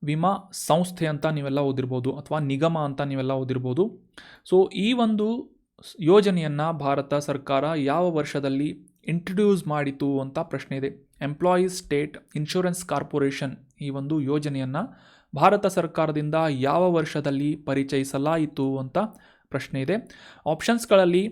ವಿಮಾ ಸಂಸ್ಥೆ ಅಂತ ನೀವೆಲ್ಲ ಓದಿರ್ಬೋದು, ಅಥವಾ ನಿಗಮ ಅಂತ ನೀವೆಲ್ಲ ಓದಿರ್ಬೋದು. ಸೊ ಈ ಒಂದು ಯೋಜನೆಯನ್ನು ಭಾರತ ಸರ್ಕಾರ ಯಾವ ವರ್ಷದಲ್ಲಿ ಇಂಟ್ರೊಡ್ಯೂಸ್ ಮಾಡಿತು ಅಂತ ಪ್ರಶ್ನೆ ಇದೆ. ಎಂಪ್ಲಾಯೀಸ್ ಸ್ಟೇಟ್ ಇನ್ಶೂರೆನ್ಸ್ ಕಾರ್ಪೊರೇಷನ್ ಈ ಒಂದು ಯೋಜನೆಯನ್ನು ಭಾರತ ಸರ್ಕಾರದಿಂದ ಯಾವ ವರ್ಷದಲ್ಲಿ ಪರಿಚಯಿಸಲಾಯಿತು ಅಂತ ಪ್ರಶ್ನೆ ಇದೆ. ಆಪ್ಷನ್ಸ್ಗಳಲ್ಲಿ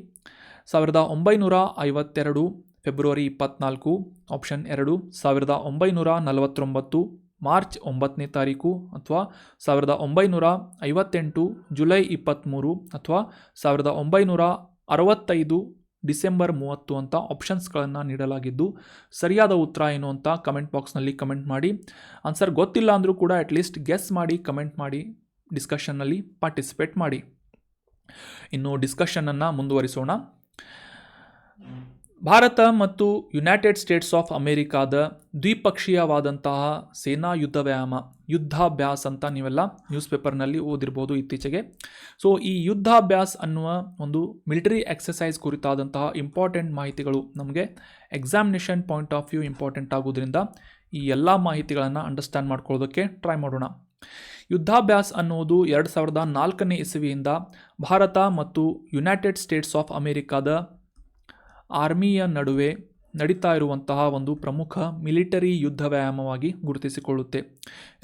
1952 ಫೆಬ್ರವರಿ 24, ಆಪ್ಷನ್ 2 1949 ಮಾರ್ಚ್ 9ನೇ ತಾರೀಕು, ಅಥವಾ 1958 ಜುಲೈ 23, ಅಥವಾ 1965 ಡಿಸೆಂಬರ್ 30 ಅಂತ ಆಪ್ಷನ್ಸ್ಗಳನ್ನು ನೀಡಲಾಗಿದ್ದು ಸರಿಯಾದ ಉತ್ತರ ಏನು ಅಂತ ಕಮೆಂಟ್ ಬಾಕ್ಸ್ನಲ್ಲಿ ಕಮೆಂಟ್ ಮಾಡಿ. ಆನ್ಸರ್ ಗೊತ್ತಿಲ್ಲ ಅಂದರೂ ಕೂಡ ಅಟ್ಲೀಸ್ಟ್ ಗೆಸ್ ಮಾಡಿ ಕಮೆಂಟ್ ಮಾಡಿ ಡಿಸ್ಕಷನ್ನಲ್ಲಿ ಪಾರ್ಟಿಸಿಪೇಟ್ ಮಾಡಿ. ಇನ್ನು ಡಿಸ್ಕಷನನ್ನು ಮುಂದುವರಿಸೋಣ. ಭಾರತ ಮತ್ತು ಯುನೈಟೆಡ್ ಸ್ಟೇಟ್ಸ್ ಆಫ್ ಅಮೇರಿಕಾದ ದ್ವಿಪಕ್ಷೀಯವಾದಂತಹ ಸೇನಾ ಯುದ್ಧಾಭ್ಯಾಸ ಅಂತ ನೀವೆಲ್ಲ ನ್ಯೂಸ್ ಪೇಪರ್ನಲ್ಲಿ ಓದಿರ್ಬೋದು ಇತ್ತೀಚೆಗೆ. ಸೊ ಈ ಯುದ್ಧಾಭ್ಯಾಸ ಅನ್ನುವ ಒಂದು ಮಿಲಿಟರಿ ಎಕ್ಸಸೈಸ್ ಕುರಿತಾದಂತಹ ಇಂಪಾರ್ಟೆಂಟ್ ಮಾಹಿತಿಗಳು ನಮಗೆ examination point of view important ಆಗೋದ್ರಿಂದ ಈ ಎಲ್ಲ ಮಾಹಿತಿಗಳನ್ನು ಅಂಡರ್ಸ್ಟ್ಯಾಂಡ್ ಮಾಡ್ಕೊಳ್ಳೋದಕ್ಕೆ ಟ್ರೈ ಮಾಡೋಣ. ಯುದ್ಧಾಭ್ಯಾಸ ಅನ್ನುವುದು 2004ನೇ ಇಸವಿಯಿಂದ ಭಾರತ ಮತ್ತು ಯುನೈಟೆಡ್ ಸ್ಟೇಟ್ಸ್ ಆಫ್ ಅಮೇರಿಕಾದ ಆರ್ಮಿಯ ನಡುವೆ ನಡೀತಾ ಇರುವಂತಹ ಒಂದು ಪ್ರಮುಖ ಮಿಲಿಟರಿ ಯುದ್ಧ ವ್ಯಾಯಾಮವಾಗಿ ಗುರುತಿಸಿಕೊಳ್ಳುತ್ತೆ.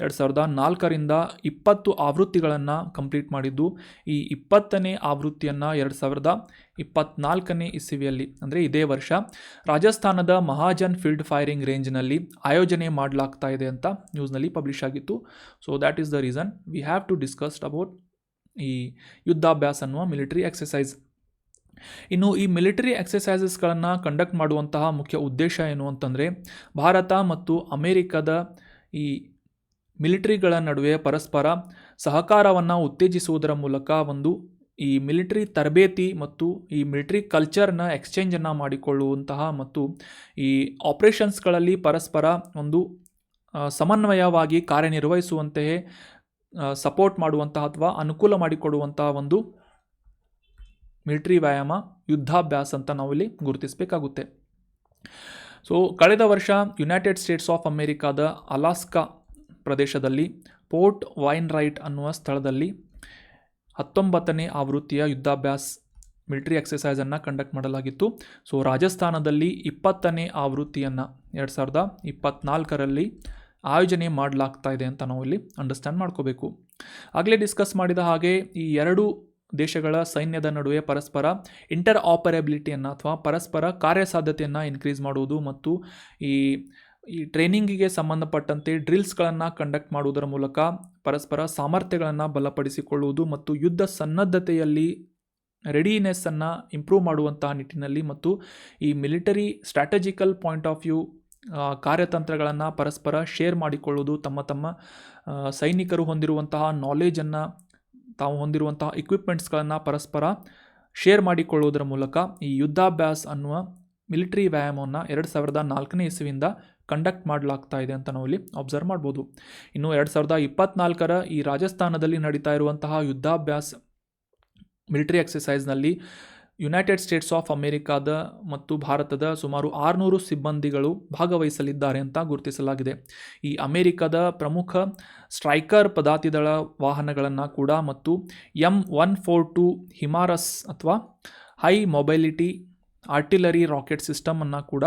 2004ರಿಂದ 20 ಆವೃತ್ತಿಗಳನ್ನು ಕಂಪ್ಲೀಟ್ ಮಾಡಿದ್ದು, ಈ 20ನೇ ಆವೃತ್ತಿಯನ್ನು 2024ನೇ ಇಸವಿಯಲ್ಲಿ ಅಂದರೆ ಇದೇ ವರ್ಷ ರಾಜಸ್ಥಾನದ ಮಹಾಜನ್ ಫೀಲ್ಡ್ ಫೈರಿಂಗ್ ರೇಂಜ್ನಲ್ಲಿ ಆಯೋಜನೆ ಮಾಡಲಾಗ್ತಾ ಇದೆ ಅಂತ ನ್ಯೂಸ್ನಲ್ಲಿ ಪಬ್ಲಿಷ್ ಆಗಿತ್ತು. So that is the reason we have to discussed about ಈ ಯುದ್ಧಾಭ್ಯಾಸ ಅನ್ನುವ ಮಿಲಿಟರಿ ಎಕ್ಸಸೈಸ್. ಇನ್ನು ಈ ಮಿಲಿಟರಿ ಎಕ್ಸಸೈಸಸ್ಗಳನ್ನು ಕಂಡಕ್ಟ್ ಮಾಡುವಂತಹ ಮುಖ್ಯ ಉದ್ದೇಶ ಏನು ಅಂತಂದರೆ, ಭಾರತ ಮತ್ತು ಅಮೇರಿಕದ ಈ ಮಿಲಿಟರಿಗಳ ನಡುವೆ ಪರಸ್ಪರ ಸಹಕಾರವನ್ನು ಉತ್ತೇಜಿಸುವುದರ ಮೂಲಕ ಒಂದು ಈ ಮಿಲಿಟರಿ ತರಬೇತಿ ಮತ್ತು ಈ ಮಿಲಿಟರಿ ಕಲ್ಚರ್ನ ಎಕ್ಸ್ಚೇಂಜನ್ನು ಮಾಡಿಕೊಳ್ಳುವಂತಹ ಮತ್ತು ಈ ಆಪರೇಷನ್ಸ್ಗಳಲ್ಲಿ ಪರಸ್ಪರ ಒಂದು ಸಮನ್ವಯವಾಗಿ ಕಾರ್ಯನಿರ್ವಹಿಸುವಂತೆಯೇ ಸಪೋರ್ಟ್ ಮಾಡುವಂತಹ ಅಥವಾ ಅನುಕೂಲ ಮಾಡಿಕೊಡುವಂತಹ ಒಂದು ಮಿಲಿಟರಿ ವ್ಯಾಯಾಮ, ಯುದ್ಧಾಭ್ಯಾಸ ಅಂತ ನಾವಿಲ್ಲಿ ಗುರುತಿಸಬೇಕಾಗುತ್ತೆ. ಸೊ ಕಳೆದ ವರ್ಷ ಯುನೈಟೆಡ್ ಸ್ಟೇಟ್ಸ್ ಆಫ್ ಅಮೇರಿಕಾದ ಅಲಾಸ್ಕಾ ಪ್ರದೇಶದಲ್ಲಿ ಪೋರ್ಟ್ ವೈನ್ರೈಟ್ ಅನ್ನುವ ಸ್ಥಳದಲ್ಲಿ 19ನೇ ಆವೃತ್ತಿಯ ಯುದ್ಧಾಭ್ಯಾಸ ಮಿಲಿಟರಿ ಎಕ್ಸಸೈಸನ್ನು ಕಂಡಕ್ಟ್ ಮಾಡಲಾಗಿತ್ತು. ಸೊ ರಾಜಸ್ಥಾನದಲ್ಲಿ 20ನೇ ಆವೃತ್ತಿಯನ್ನು 2024ರಲ್ಲಿ ಆಯೋಜನೆ ಮಾಡಲಾಗ್ತಾ ಇದೆ ಅಂತ ನಾವು ಇಲ್ಲಿ ಅಂಡರ್ಸ್ಟ್ಯಾಂಡ್ ಮಾಡ್ಕೋಬೇಕು. ಆಗಲೇ ಡಿಸ್ಕಸ್ ಮಾಡಿದ ಹಾಗೆ ಈ ಎರಡು ದೇಶಗಳ ಸೈನ್ಯದ ನಡುವೆ ಪರಸ್ಪರ ಇಂಟರ್ ಆಪರೇಬಿಲಿಟಿಯನ್ನು ಅಥವಾ ಪರಸ್ಪರ ಕಾರ್ಯಸಾಧ್ಯತೆಯನ್ನು ಇನ್ಕ್ರೀಸ್ ಮಾಡುವುದು ಮತ್ತು ಈ ಟ್ರೈನಿಂಗಿಗೆ ಸಂಬಂಧಪಟ್ಟಂತೆ ಡ್ರಿಲ್ಸ್ಗಳನ್ನು ಕಂಡಕ್ಟ್ ಮಾಡುವುದರ ಮೂಲಕ ಪರಸ್ಪರ ಸಾಮರ್ಥ್ಯಗಳನ್ನು ಬಲಪಡಿಸಿಕೊಳ್ಳುವುದು ಮತ್ತು ಯುದ್ಧ ಸನ್ನದ್ಧತೆಯಲ್ಲಿ ರೆಡಿನೆಸ್ಸನ್ನು ಇಂಪ್ರೂವ್ ಮಾಡುವಂತಹ ನಿಟ್ಟಿನಲ್ಲಿ ಮತ್ತು ಈ military strategical point of view ಕಾರ್ಯತಂತ್ರಗಳನ್ನು ಪರಸ್ಪರ ಶೇರ್ ಮಾಡಿಕೊಳ್ಳುವುದು, ತಮ್ಮ ಸೈನಿಕರು ಹೊಂದಿರುವಂತಹ ನಾಲೆಜನ್ನು, ತಾವು ಹೊಂದಿರುವಂತಹ ಇಕ್ವಿಪ್ಮೆಂಟ್ಸ್ಗಳನ್ನು ಪರಸ್ಪರ ಶೇರ್ ಮಾಡಿಕೊಳ್ಳುವುದರ ಮೂಲಕ ಈ ಯುದ್ಧಾಭ್ಯಾಸ ಅನ್ನುವ ಮಿಲಿಟರಿ ವ್ಯಾಯಾಮವನ್ನು 2004ನೇ ಇಸವಿಯಿಂದ ಕಂಡಕ್ಟ್ ಮಾಡಲಾಗ್ತಾ ಇದೆ ಅಂತ ನಾವು ಇಲ್ಲಿ ಅಬ್ಸರ್ವ್ ಮಾಡ್ಬೋದು. ಇನ್ನು 2024ರ ಈ ರಾಜಸ್ಥಾನದಲ್ಲಿ ನಡೀತಾ ಇರುವಂತಹ ಯುದ್ಧಾಭ್ಯಾಸ ಮಿಲಿಟರಿ ಎಕ್ಸಸೈಸ್ನಲ್ಲಿ ಯುನೈಟೆಡ್ ಸ್ಟೇಟ್ಸ್ ಆಫ್ ಅಮೇರಿಕಾದ ಮತ್ತು ಭಾರತದ ಸುಮಾರು 600 ಸಿಬ್ಬಂದಿಗಳು ಭಾಗವಹಿಸಲಿದ್ದಾರೆ ಅಂತ ಗುರುತಿಸಲಾಗಿದೆ. ಈ ಅಮೇರಿಕದ ಪ್ರಮುಖ ಸ್ಟ್ರೈಕರ್ ಪದಾತಿದಳ ವಾಹನಗಳನ್ನು ಕೂಡ ಮತ್ತು M142 ಹಿಮಾರಸ್ ಅಥವಾ ಹೈ ಮೊಬೈಲಿಟಿ ಆರ್ಟಿಲರಿ ರಾಕೆಟ್ ಸಿಸ್ಟಮನ್ನು ಕೂಡ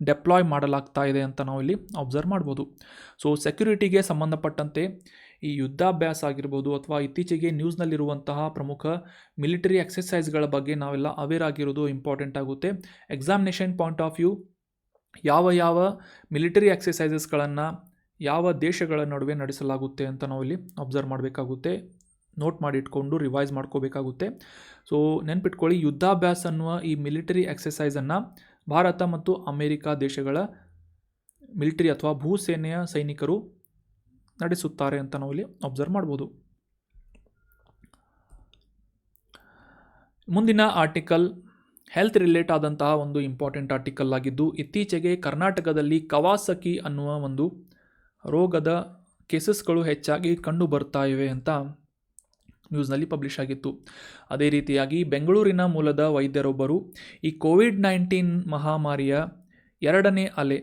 ಡೆಪ್ಲಾಯ್ ಮಾಡಲಾಗ್ತಾ ಇದೆ ಅಂತ ನಾವು ಇಲ್ಲಿ ಅಬ್ಸರ್ವ್ ಮಾಡ್ಬೋದು. ಸೊ ಸೆಕ್ಯುರಿಟಿಗೆ ಸಂಬಂಧಪಟ್ಟಂತೆ ಈ ಯುದ್ಧಾಭ್ಯಾಸ ಆಗಿರ್ಬೋದು ಅಥವಾ ಇತ್ತೀಚೆಗೆ ನ್ಯೂಸ್ನಲ್ಲಿರುವಂತಹ ಪ್ರಮುಖ ಮಿಲಿಟರಿ ಎಕ್ಸಸೈಸ್ಗಳ ಬಗ್ಗೆ ನಾವೆಲ್ಲ ಅವೇರ್ ಆಗಿರೋದು ಇಂಪಾರ್ಟೆಂಟ್ ಆಗುತ್ತೆ. ಎಕ್ಸಾಮಿನೇಷನ್ ಪಾಯಿಂಟ್ ಆಫ್ ವ್ಯೂ ಯಾವ ಮಿಲಿಟರಿ ಎಕ್ಸಸೈಸಸ್ಗಳನ್ನು ಯಾವ ದೇಶಗಳ ನಡುವೆ ನಡೆಸಲಾಗುತ್ತೆ ಅಂತ ನಾವಿಲ್ಲಿ ಅಬ್ಸರ್ವ್ ಮಾಡಬೇಕಾಗುತ್ತೆ, ನೋಟ್ ಮಾಡಿಟ್ಕೊಂಡು ರಿವೈಸ್ ಮಾಡ್ಕೋಬೇಕಾಗುತ್ತೆ. ಸೊ ನೆನ್ಪಿಟ್ಕೊಳ್ಳಿ, ಯುದ್ಧಾಭ್ಯಾಸ ಅನ್ನುವ ಈ ಮಿಲಿಟರಿ ಎಕ್ಸಸೈಸನ್ನು ಭಾರತ ಮತ್ತು ಅಮೇರಿಕಾ ದೇಶಗಳ ಮಿಲಿಟರಿ ಅಥವಾ ಭೂಸೇನೆಯ ಸೈನಿಕರು ನಡೆಸುತ್ತಾರೆ ಅಂತ ನಾವಿಲ್ಲಿ ಅಬ್ಸರ್ವ್ ಮಾಡ್ಬೋದು. ಮುಂದಿನ ಆರ್ಟಿಕಲ್ ಹೆಲ್ತ್ ರಿಲೇಟ್ ಆದಂತಹ ಒಂದು ಇಂಪಾರ್ಟೆಂಟ್ ಆರ್ಟಿಕಲ್ ಆಗಿದ್ದು, ಇತ್ತೀಚೆಗೆ ಕರ್ನಾಟಕದಲ್ಲಿ ಕವಾಸಕಿ ಅನ್ನುವ ಒಂದು ರೋಗದ ಕೇಸಸ್ಗಳು ಹೆಚ್ಚಾಗಿ ಕಂಡು ಬರ್ತಾ ಇವೆ ಅಂತ ನ್ಯೂಸ್ನಲ್ಲಿ ಪಬ್ಲಿಷ್ ಆಗಿತ್ತು. ಅದೇ ರೀತಿಯಾಗಿ ಬೆಂಗಳೂರಿನ ಮೂಲದ ವೈದ್ಯರೊಬ್ಬರು ಈ ಕೋವಿಡ್-19 ಮಹಾಮಾರಿಯ 2ನೇ ಅಲೆ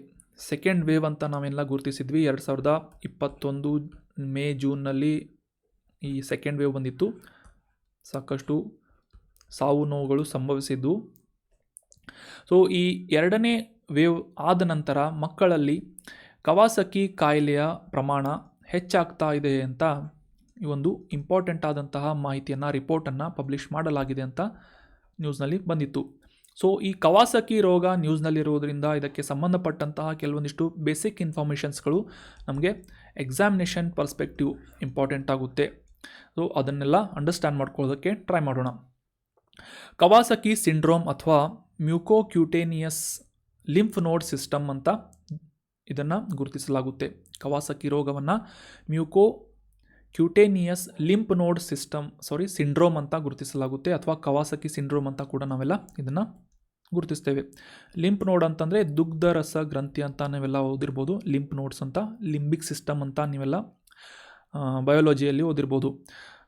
ಸೆಕೆಂಡ್ ವೇವ್ ಅಂತ ನಾವೆಲ್ಲ ಗುರುತಿಸಿದ್ವಿ. 2021 ಮೇ ಜೂನ್ನಲ್ಲಿ ಈ ಸೆಕೆಂಡ್ ವೇವ್ ಬಂದಿತ್ತು. ಸಾಕಷ್ಟು ಸಾವು ನೋವುಗಳು ಸಂಭವಿಸಿದ್ದು. ಸೊ ಈ 2ನೇ ವೇವ್ ಆದ ನಂತರ ಮಕ್ಕಳಲ್ಲಿ ಕವಾಸಕಿ ಕಾಯಿಲೆಯ ಪ್ರಮಾಣ ಹೆಚ್ಚಾಗ್ತಾ ಇದೆ ಅಂತ ಈ ಒಂದು ಇಂಪಾರ್ಟೆಂಟ್ ಆದಂತಹ ಮಾಹಿತಿಯನ್ನು, ರಿಪೋರ್ಟನ್ನು ಪಬ್ಲಿಷ್ ಮಾಡಲಾಗಿದೆ ಅಂತ ನ್ಯೂಸ್ನಲ್ಲಿ ಬಂದಿತ್ತು. ಸೊ ಈ ಕವಾಸಕಿ ರೋಗ ನ್ಯೂಸ್ನಲ್ಲಿರುವುದರಿಂದ ಇದಕ್ಕೆ ಸಂಬಂಧಪಟ್ಟಂತಹ ಕೆಲವೊಂದಿಷ್ಟು ಬೇಸಿಕ್ ಇನ್ಫಾರ್ಮೇಷನ್ಸ್ಗಳು ನಮಗೆ ಎಕ್ಸಾಮಿನೇಷನ್ ಪರ್ಸ್ಪೆಕ್ಟಿವ್ ಇಂಪಾರ್ಟೆಂಟ್ ಆಗುತ್ತೆ. ಸೊ ಅದನ್ನೆಲ್ಲ ಅಂಡರ್ಸ್ಟ್ಯಾಂಡ್ ಮಾಡ್ಕೊಳ್ಳೋದಕ್ಕೆ ಟ್ರೈ ಮಾಡೋಣ. ಕವಾಸಕಿ ಸಿಂಡ್ರೋಮ್ ಅಥವಾ ಮ್ಯೂಕೋಕ್ಯೂಟೇನಿಯಸ್ ಲಿಂಫ್ ನೋಡ್ ಸಿಸ್ಟಮ್ ಅಂತ ಇದನ್ನು ಗುರುತಿಸಲಾಗುತ್ತೆ. ಕವಾಸಕಿ ರೋಗವನ್ನು ಕ್ಯೂಟೇನಿಯಸ್ ಲಿಂಪ್ ನೋಡ್ ಸಿಂಡ್ರೋಮ್ ಅಂತ ಗುರುತಿಸಲಾಗುತ್ತೆ, ಅಥವಾ ಕವಾಸಕಿ ಸಿಂಡ್ರೋಮ್ ಅಂತ ಕೂಡ ನಾವೆಲ್ಲ ಇದನ್ನು ಗುರುತಿಸ್ತೇವೆ. ಲಿಂಪ್ ನೋಡ್ ಅಂತಂದರೆ ದುಗ್ಧರಸ ಗ್ರಂಥಿ ಅಂತ ನೀವೆಲ್ಲ ಓದಿರ್ಬೋದು, ಲಿಂಪ್ ನೋಡ್ಸ್ ಅಂತ, ಲಿಂಬಿಕ್ ಸಿಸ್ಟಮ್ ಅಂತ ನೀವೆಲ್ಲ ಬಯೋಲಜಿಯಲ್ಲಿ ಓದಿರ್ಬೋದು.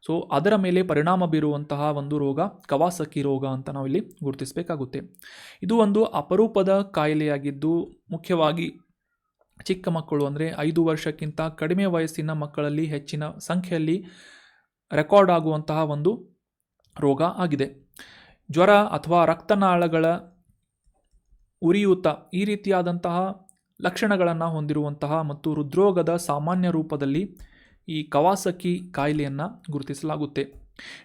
ಸೊ ಅದರ ಮೇಲೆ ಪರಿಣಾಮ ಬೀರುವಂತಹ ಒಂದು ರೋಗ ಕವಾಸಕಿ ರೋಗ ಅಂತ ನಾವಿಲ್ಲಿ ಗುರುತಿಸಬೇಕಾಗುತ್ತೆ. ಇದು ಒಂದು ಅಪರೂಪದ ಕಾಯಿಲೆಯಾಗಿದ್ದು ಮುಖ್ಯವಾಗಿ ಚಿಕ್ಕ ಮಕ್ಕಳು ಅಂದರೆ 5 ವರ್ಷಕ್ಕಿಂತ ಕಡಿಮೆ ವಯಸ್ಸಿನ ಮಕ್ಕಳಲ್ಲಿ ಹೆಚ್ಚಿನ ಸಂಖ್ಯೆಯಲ್ಲಿ ರೆಕಾರ್ಡ್ ಆಗುವಂತಹ ಒಂದು ರೋಗ ಆಗಿದೆ. ಜ್ವರ ಅಥವಾ ರಕ್ತನಾಳಗಳ ಉರಿಯೂತ ಈ ರೀತಿಯಾದಂತಹ ಲಕ್ಷಣಗಳನ್ನು ಹೊಂದಿರುವಂತಹ ಮತ್ತು ಹೃದ್ರೋಗದ ಸಾಮಾನ್ಯ ರೂಪದಲ್ಲಿ ಈ ಕವಾಸಕಿ ಕಾಯಿಲೆಯನ್ನು ಗುರುತಿಸಲಾಗುತ್ತೆ.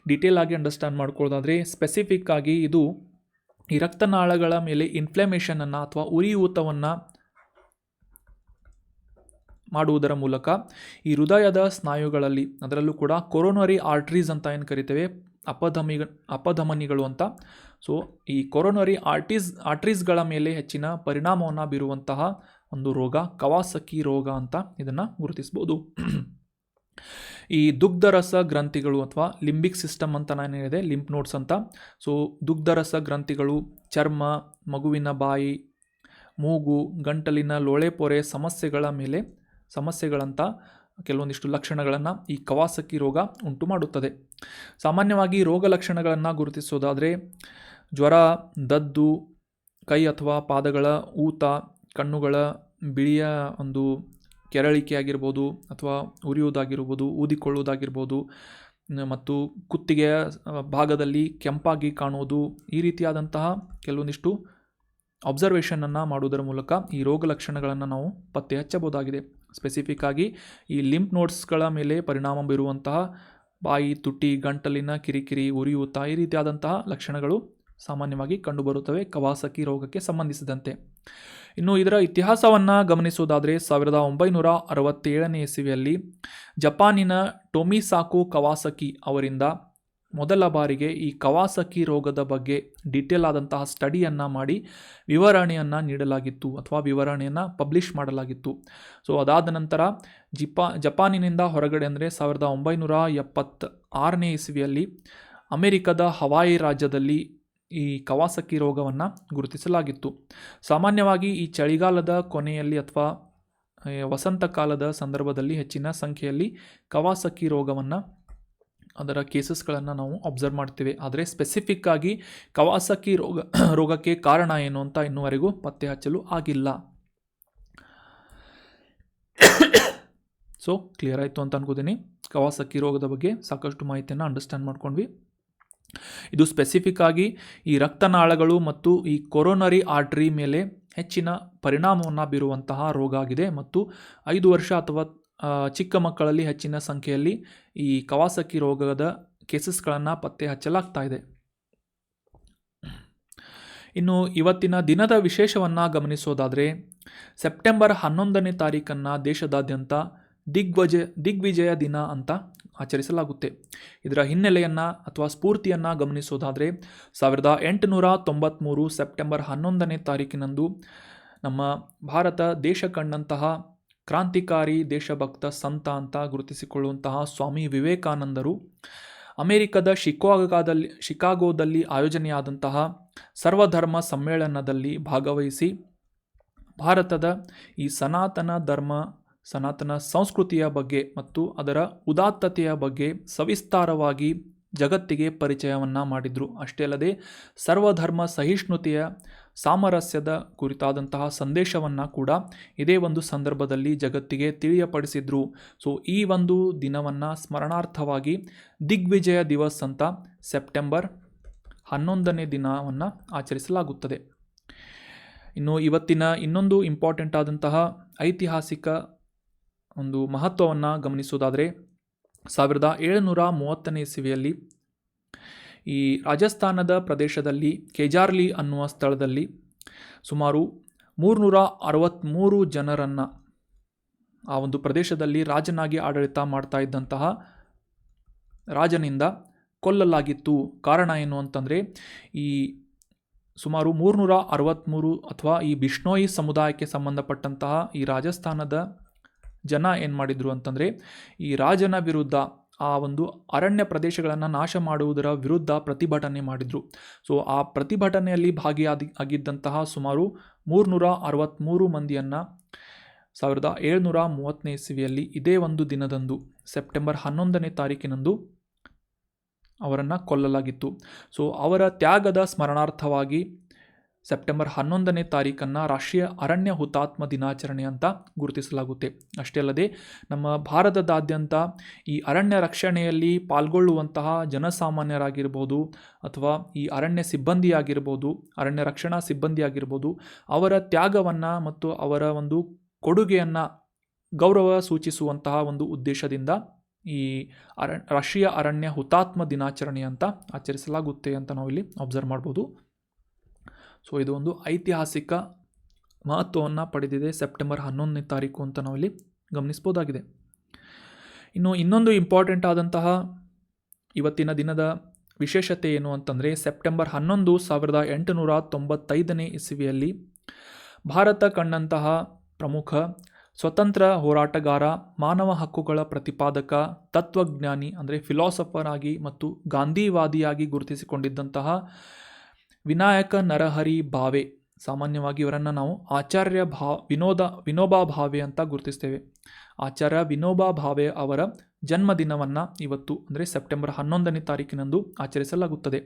ಡೀಟೇಲ್ ಆಗಿ ಅಂಡರ್ಸ್ಟ್ಯಾಂಡ್ ಮಾಡ್ಕೊಳ್ಳೋದಾದರೆ, ಸ್ಪೆಸಿಫಿಕ್ ಆಗಿ ಇದು ಈ ರಕ್ತನಾಳಗಳ ಮೇಲೆ ಇನ್ಫ್ಲಮೇಷನನ್ನು ಅಥವಾ ಉರಿಯೂತವನ್ನು ಮಾಡುವುದರ ಮೂಲಕ ಈ ಹೃದಯದ ಸ್ನಾಯುಗಳಲ್ಲಿ, ಅದರಲ್ಲೂ ಕೂಡ ಕೊರೋನರಿ ಆರ್ಟ್ರೀಸ್ ಅಂತ ಏನು ಕರಿತೇವೆ, ಅಪಧಮನಿಗಳು ಅಂತ, ಸೊ ಈ ಕೊರೋನರಿ ಆರ್ಟ್ರೀಸ್ಗಳ ಮೇಲೆ ಹೆಚ್ಚಿನ ಪರಿಣಾಮವನ್ನು ಬೀರುವಂತಹ ಒಂದು ರೋಗ ಕವಾಸಕಿ ರೋಗ ಅಂತ ಇದನ್ನು ಗುರುತಿಸ್ಬೋದು. ಈ ದುಗ್ಧರಸ ಗ್ರಂಥಿಗಳು ಅಥವಾ ಲಿಂಬಿಕ್ ಸಿಸ್ಟಮ್ ಅಂತ ನಾನು ಹೇಳಿದೆ, ಲಿಂಪ್ ನೋಡ್ಸ್ ಅಂತ. ಸೊ ದುಗ್ಧರಸ ಗ್ರಂಥಿಗಳು ಚರ್ಮ, ಮಗುವಿನ ಬಾಯಿ, ಮೂಗು, ಗಂಟಲಿನ ಲೋಳೆ ಪೊರೆ ಸಮಸ್ಯೆಗಳಂಥ ಕೆಲವೊಂದಿಷ್ಟು ಲಕ್ಷಣಗಳನ್ನು ಈ ಕವಾಸಕಿ ರೋಗ ಉಂಟು ಮಾಡುತ್ತದೆ. ಸಾಮಾನ್ಯವಾಗಿ ರೋಗ ಲಕ್ಷಣಗಳನ್ನು ಗುರುತಿಸೋದಾದರೆ ಜ್ವರ, ದದ್ದು, ಕೈ ಅಥವಾ ಪಾದಗಳ ಊತ, ಕಣ್ಣುಗಳ ಬಿಳಿಯ ಒಂದು ಕೆರಳಿಕೆ ಆಗಿರ್ಬೋದು ಅಥವಾ ಉರಿಯುವುದಾಗಿರ್ಬೋದು, ಊದಿಕೊಳ್ಳುವುದಾಗಿರ್ಬೋದು, ಮತ್ತು ಕುತ್ತಿಗೆಯ ಭಾಗದಲ್ಲಿ ಕೆಂಪಾಗಿ ಕಾಣುವುದು, ಈ ರೀತಿಯಾದಂತಹ ಕೆಲವೊಂದಿಷ್ಟು ಅಬ್ಸರ್ವೇಷನನ್ನು ಮಾಡುವುದರ ಮೂಲಕ ಈ ರೋಗ ಲಕ್ಷಣಗಳನ್ನು ನಾವು ಪತ್ತೆ ಹಚ್ಚಬಹುದಾಗಿದೆ. ಸ್ಪೆಸಿಫಿಕ್ ಆಗಿ ಈ ಲಿಂಫ್ ನೋಡ್ಸ್ಗಳ ಮೇಲೆ ಪರಿಣಾಮ ಬೀರುವಂತಹ ಬಾಯಿ, ತುಟಿ, ಗಂಟಲಿನ ಕಿರಿಕಿರಿ, ಉರಿಯೂತ, ಈ ರೀತಿಯಾದಂತಹ ಲಕ್ಷಣಗಳು ಸಾಮಾನ್ಯವಾಗಿ ಕಂಡುಬರುತ್ತವೆ ಕವಾಸಕಿ ರೋಗಕ್ಕೆ ಸಂಬಂಧಿಸಿದಂತೆ. ಇನ್ನು ಇದರ ಇತಿಹಾಸವನ್ನು ಗಮನಿಸುವುದಾದರೆ 1967ನೇ ಇಸವಿಯಲ್ಲಿ ಜಪಾನಿನ ಟೊಮಿಸಾಕು ಕವಾಸಕಿ ಅವರಿಂದ ಮೊದಲ ಬಾರಿಗೆ ಈ ಕವಾಸಕಿ ರೋಗದ ಬಗ್ಗೆ ಡೀಟೇಲ್ ಆದಂತಹ ಸ್ಟಡಿಯನ್ನು ಮಾಡಿ ವಿವರಣೆಯನ್ನು ನೀಡಲಾಗಿತ್ತು ಅಥವಾ ವಿವರಣೆಯನ್ನು ಪಬ್ಲಿಷ್ ಮಾಡಲಾಗಿತ್ತು. ಸೊ ಅದಾದ ನಂತರ ಜಪಾನಿನಿಂದ ಹೊರಗಡೆ ಅಂದರೆ 1976ನೇ ಇಸವಿಯಲ್ಲಿ ಅಮೆರಿಕದ ಹವಾಯಿ ರಾಜ್ಯದಲ್ಲಿ ಈ ಕವಾಸಕಿ ರೋಗವನ್ನು ಗುರುತಿಸಲಾಗಿತ್ತು. ಸಾಮಾನ್ಯವಾಗಿ ಈ ಚಳಿಗಾಲದ ಕೊನೆಯಲ್ಲಿ ಅಥವಾ ವಸಂತ ಕಾಲದ ಸಂದರ್ಭದಲ್ಲಿ ಹೆಚ್ಚಿನ ಸಂಖ್ಯೆಯಲ್ಲಿ ಕವಾಸಕಿ ರೋಗವನ್ನು ಅದರ ಕೇಸಸ್ಗಳನ್ನು ನಾವು ಅಬ್ಸರ್ವ್ ಮಾಡ್ತೇವೆ. ಆದರೆ ಸ್ಪೆಸಿಫಿಕ್ ಆಗಿ ಕವಾಸಕಿ ರೋಗಕ್ಕೆ ಕಾರಣ ಏನು ಅಂತ ಇನ್ನೂವರೆಗೂ ಪತ್ತೆ ಹಚ್ಚಲು ಆಗಿಲ್ಲ. ಸೊ ಕ್ಲಿಯರ್ ಆಯಿತು ಅಂತ ಅನ್ಕೋತೀನಿ. ಕವಾಸಕಿ ರೋಗದ ಬಗ್ಗೆ ಸಾಕಷ್ಟು ಮಾಹಿತಿಯನ್ನು ಅಂಡರ್ಸ್ಟ್ಯಾಂಡ್ ಮಾಡ್ಕೊಂಡ್ವಿ. ಇದು ಸ್ಪೆಸಿಫಿಕ್ ಆಗಿ ಈ ರಕ್ತನಾಳಗಳು ಮತ್ತು ಈ ಕೊರೋನರಿ ಆರ್ಟರಿ ಮೇಲೆ ಹೆಚ್ಚಿನ ಪರಿಣಾಮವನ್ನು ಬೀರುವಂತಹ ರೋಗ ಆಗಿದೆ ಮತ್ತು 5 ವರ್ಷ ಅಥವಾ ಚಿಕ್ಕ ಮಕ್ಕಳಲ್ಲಿ ಹೆಚ್ಚಿನ ಸಂಖ್ಯೆಯಲ್ಲಿ ಈ ಕವಾಸಕಿ ರೋಗದ ಕೇಸಸ್ಗಳನ್ನು ಪತ್ತೆ ಹಚ್ಚಲಾಗ್ತಾ ಇದೆ. ಇನ್ನು ಇವತ್ತಿನ ದಿನದ ವಿಶೇಷವನ್ನು ಗಮನಿಸೋದಾದರೆ ಸೆಪ್ಟೆಂಬರ್ 11ನೇ ತಾರೀಕನ್ನು ದೇಶದಾದ್ಯಂತ ದಿಗ್ವಿಜಯ ದಿನ ಅಂತ ಆಚರಿಸಲಾಗುತ್ತೆ. ಇದರ ಹಿನ್ನೆಲೆಯನ್ನು ಅಥವಾ ಸ್ಫೂರ್ತಿಯನ್ನು ಗಮನಿಸೋದಾದರೆ 1893 ಸೆಪ್ಟೆಂಬರ್ 11ನೇ ತಾರೀಕಿನಂದು ನಮ್ಮ ಭಾರತ ದೇಶ ಕಂಡಂತಹ ಕ್ರಾಂತಿಕಾರಿ ದೇಶಭಕ್ತ ಸಂತ ಅಂತ ಗುರುತಿಸಿಕೊಳ್ಳುವಂತಹ ಸ್ವಾಮಿ ವಿವೇಕಾನಂದರು ಅಮೆರಿಕದ ಶಿಕಾಗೋದಲ್ಲಿ ಆಯೋಜನೆಯಾದಂತಹ ಸರ್ವಧರ್ಮ ಸಮ್ಮೇಳನದಲ್ಲಿ ಭಾಗವಹಿಸಿ ಭಾರತದ ಈ ಸನಾತನ ಸಂಸ್ಕೃತಿಯ ಬಗ್ಗೆ ಮತ್ತು ಅದರ ಉದಾತ್ತತೆಯ ಬಗ್ಗೆ ಸವಿಸ್ತಾರವಾಗಿ ಜಗತ್ತಿಗೆ ಪರಿಚಯವನ್ನು ಮಾಡಿದರು. ಅಷ್ಟೇ ಅಲ್ಲದೆ ಸರ್ವಧರ್ಮ ಸಹಿಷ್ಣುತೆಯ ಸಾಮರಸ್ಯದ ಕುರಿತಾದಂತಹ ಸಂದೇಶವನ್ನು ಕೂಡ ಇದೇ ಒಂದು ಸಂದರ್ಭದಲ್ಲಿ ಜಗತ್ತಿಗೆ ತಿಳಿಯಪಡಿಸಿದ್ರು. ಸೊ ಈ ಒಂದು ದಿನವನ್ನು ಸ್ಮರಣಾರ್ಥವಾಗಿ ದಿಗ್ವಿಜಯ ದಿವಸ್ ಅಂತ ಸೆಪ್ಟೆಂಬರ್ 11ನೇ ದಿನವನ್ನು ಆಚರಿಸಲಾಗುತ್ತದೆ. ಇನ್ನು ಇವತ್ತಿನ ಇನ್ನೊಂದು ಇಂಪಾರ್ಟೆಂಟ್ ಆದಂತಹ ಐತಿಹಾಸಿಕ ಒಂದು ಮಹತ್ವವನ್ನು ಗಮನಿಸೋದಾದರೆ 1730ನೇ ಇಸವಿಯಲ್ಲಿ ಈ ರಾಜಸ್ಥಾನದ ಪ್ರದೇಶದಲ್ಲಿ ಕೆಜಾರ್ಲಿ ಅನ್ನುವ ಸ್ಥಳದಲ್ಲಿ ಸುಮಾರು 363 ಜನರನ್ನು ಆ ಒಂದು ಪ್ರದೇಶದಲ್ಲಿ ರಾಜನಾಗಿ ಆಡಳಿತ ಮಾಡ್ತಾ ಇದ್ದಂತಹ ರಾಜನಿಂದ ಕೊಲ್ಲಲಾಗಿತ್ತು. ಕಾರಣ ಏನು ಅಂತಂದರೆ ಈ ಸುಮಾರು 363 ಅಥವಾ ಈ ಬಿಷ್ಣೋಯಿ ಸಮುದಾಯಕ್ಕೆ ಸಂಬಂಧಪಟ್ಟಂತಹ ಈ ರಾಜಸ್ಥಾನದ ಜನ ಏನು ಮಾಡಿದರು ಅಂತಂದರೆ ಈ ರಾಜನ ವಿರುದ್ಧ ಆ ಒಂದು ಅರಣ್ಯ ಪ್ರದೇಶಗಳನ್ನು ನಾಶ ಮಾಡುವುದರ ವಿರುದ್ಧ ಪ್ರತಿಭಟನೆ ಮಾಡಿದರು. ಸೊ ಆ ಪ್ರತಿಭಟನೆಯಲ್ಲಿ ಭಾಗಿಯಾಗಿದ್ದಂತಹ ಸುಮಾರು 363 ಮಂದಿಯನ್ನು 1730ನೇ ಇಸವಿಯಲ್ಲಿ ಇದೇ ಒಂದು ದಿನದಂದು ಸೆಪ್ಟೆಂಬರ್ 11ನೇ ತಾರೀಕಿನಂದು ಅವರನ್ನು ಕೊಲ್ಲಲಾಗಿತ್ತು. ಸೊ ಅವರ ತ್ಯಾಗದ ಸ್ಮರಣಾರ್ಥವಾಗಿ ಸೆಪ್ಟೆಂಬರ್ 11ನೇ ತಾರೀಕನ್ನು ರಾಷ್ಟ್ರೀಯ ಅರಣ್ಯ ಹುತಾತ್ಮ ದಿನಾಚರಣೆ ಅಂತ ಗುರುತಿಸಲಾಗುತ್ತೆ. ಅಷ್ಟೇ ಅಲ್ಲದೆ ನಮ್ಮ ಭಾರತದಾದ್ಯಂತ ಈ ಅರಣ್ಯ ರಕ್ಷಣೆಯಲ್ಲಿ ಪಾಲ್ಗೊಳ್ಳುವಂತಹ ಜನಸಾಮಾನ್ಯರಾಗಿರ್ಬೋದು ಅಥವಾ ಈ ಅರಣ್ಯ ಸಿಬ್ಬಂದಿಯಾಗಿರ್ಬೋದು, ಅರಣ್ಯ ರಕ್ಷಣಾ ಸಿಬ್ಬಂದಿಯಾಗಿರ್ಬೋದು, ಅವರ ತ್ಯಾಗವನ್ನು ಮತ್ತು ಅವರ ಒಂದು ಕೊಡುಗೆಯನ್ನು ಗೌರವ ಸೂಚಿಸುವಂತಹ ಒಂದು ಉದ್ದೇಶದಿಂದ ಈ ರಾಷ್ಟ್ರೀಯ ಅರಣ್ಯ ಹುತಾತ್ಮ ದಿನಾಚರಣೆ ಅಂತ ಆಚರಿಸಲಾಗುತ್ತೆ ಅಂತ ನಾವಿಲ್ಲಿ ಅಬ್ಸರ್ವ್ ಮಾಡ್ಬೋದು. ಸೊ ಇದು ಒಂದು ಐತಿಹಾಸಿಕ ಮಹತ್ವವನ್ನು ಪಡೆದಿದೆ ಸೆಪ್ಟೆಂಬರ್ 11ನೇ ತಾರೀಕು ಅಂತ ನಾವಿಲ್ಲಿ ಗಮನಿಸ್ಬೋದಾಗಿದೆ. ಇನ್ನು ಇನ್ನೊಂದು ಇಂಪಾರ್ಟೆಂಟ್ ಆದಂತಹ ಇವತ್ತಿನ ದಿನದ ವಿಶೇಷತೆ ಏನು ಅಂತಂದರೆ ಸೆಪ್ಟೆಂಬರ್ 11 1895ನೇ ಇಸವಿಯಲ್ಲಿ ಭಾರತ ಕಂಡಂತಹ ಪ್ರಮುಖ ಸ್ವತಂತ್ರ ಹೋರಾಟಗಾರ, ಮಾನವ ಹಕ್ಕುಗಳ ಪ್ರತಿಪಾದಕ, ತತ್ವಜ್ಞಾನಿ ಅಂದರೆ ಫಿಲಾಸಫರ್ ಆಗಿ ಮತ್ತು ಗಾಂಧಿವಾದಿಯಾಗಿ ಗುರುತಿಸಿಕೊಂಡಿದ್ದಂತಹ ವಿನಾಯಕ ನರಹರಿ ಭಾವೆ, ಸಾಮಾನ್ಯವಾಗಿ ಇವರನ್ನು ನಾವು ವಿನೋಬಾ ಭಾವೆ ಅಂತ ಗುರುತಿಸ್ತೇವೆ. ಆಚಾರ್ಯ ವಿನೋಬಾ ಭಾವೆ ಅವರ ಜನ್ಮದಿನವನ್ನು ಇವತ್ತು ಅಂದರೆ ಸೆಪ್ಟೆಂಬರ್ 11ನೇ ತಾರೀಕಿನಂದು ಆಚರಿಸಲಾಗುತ್ತದೆ.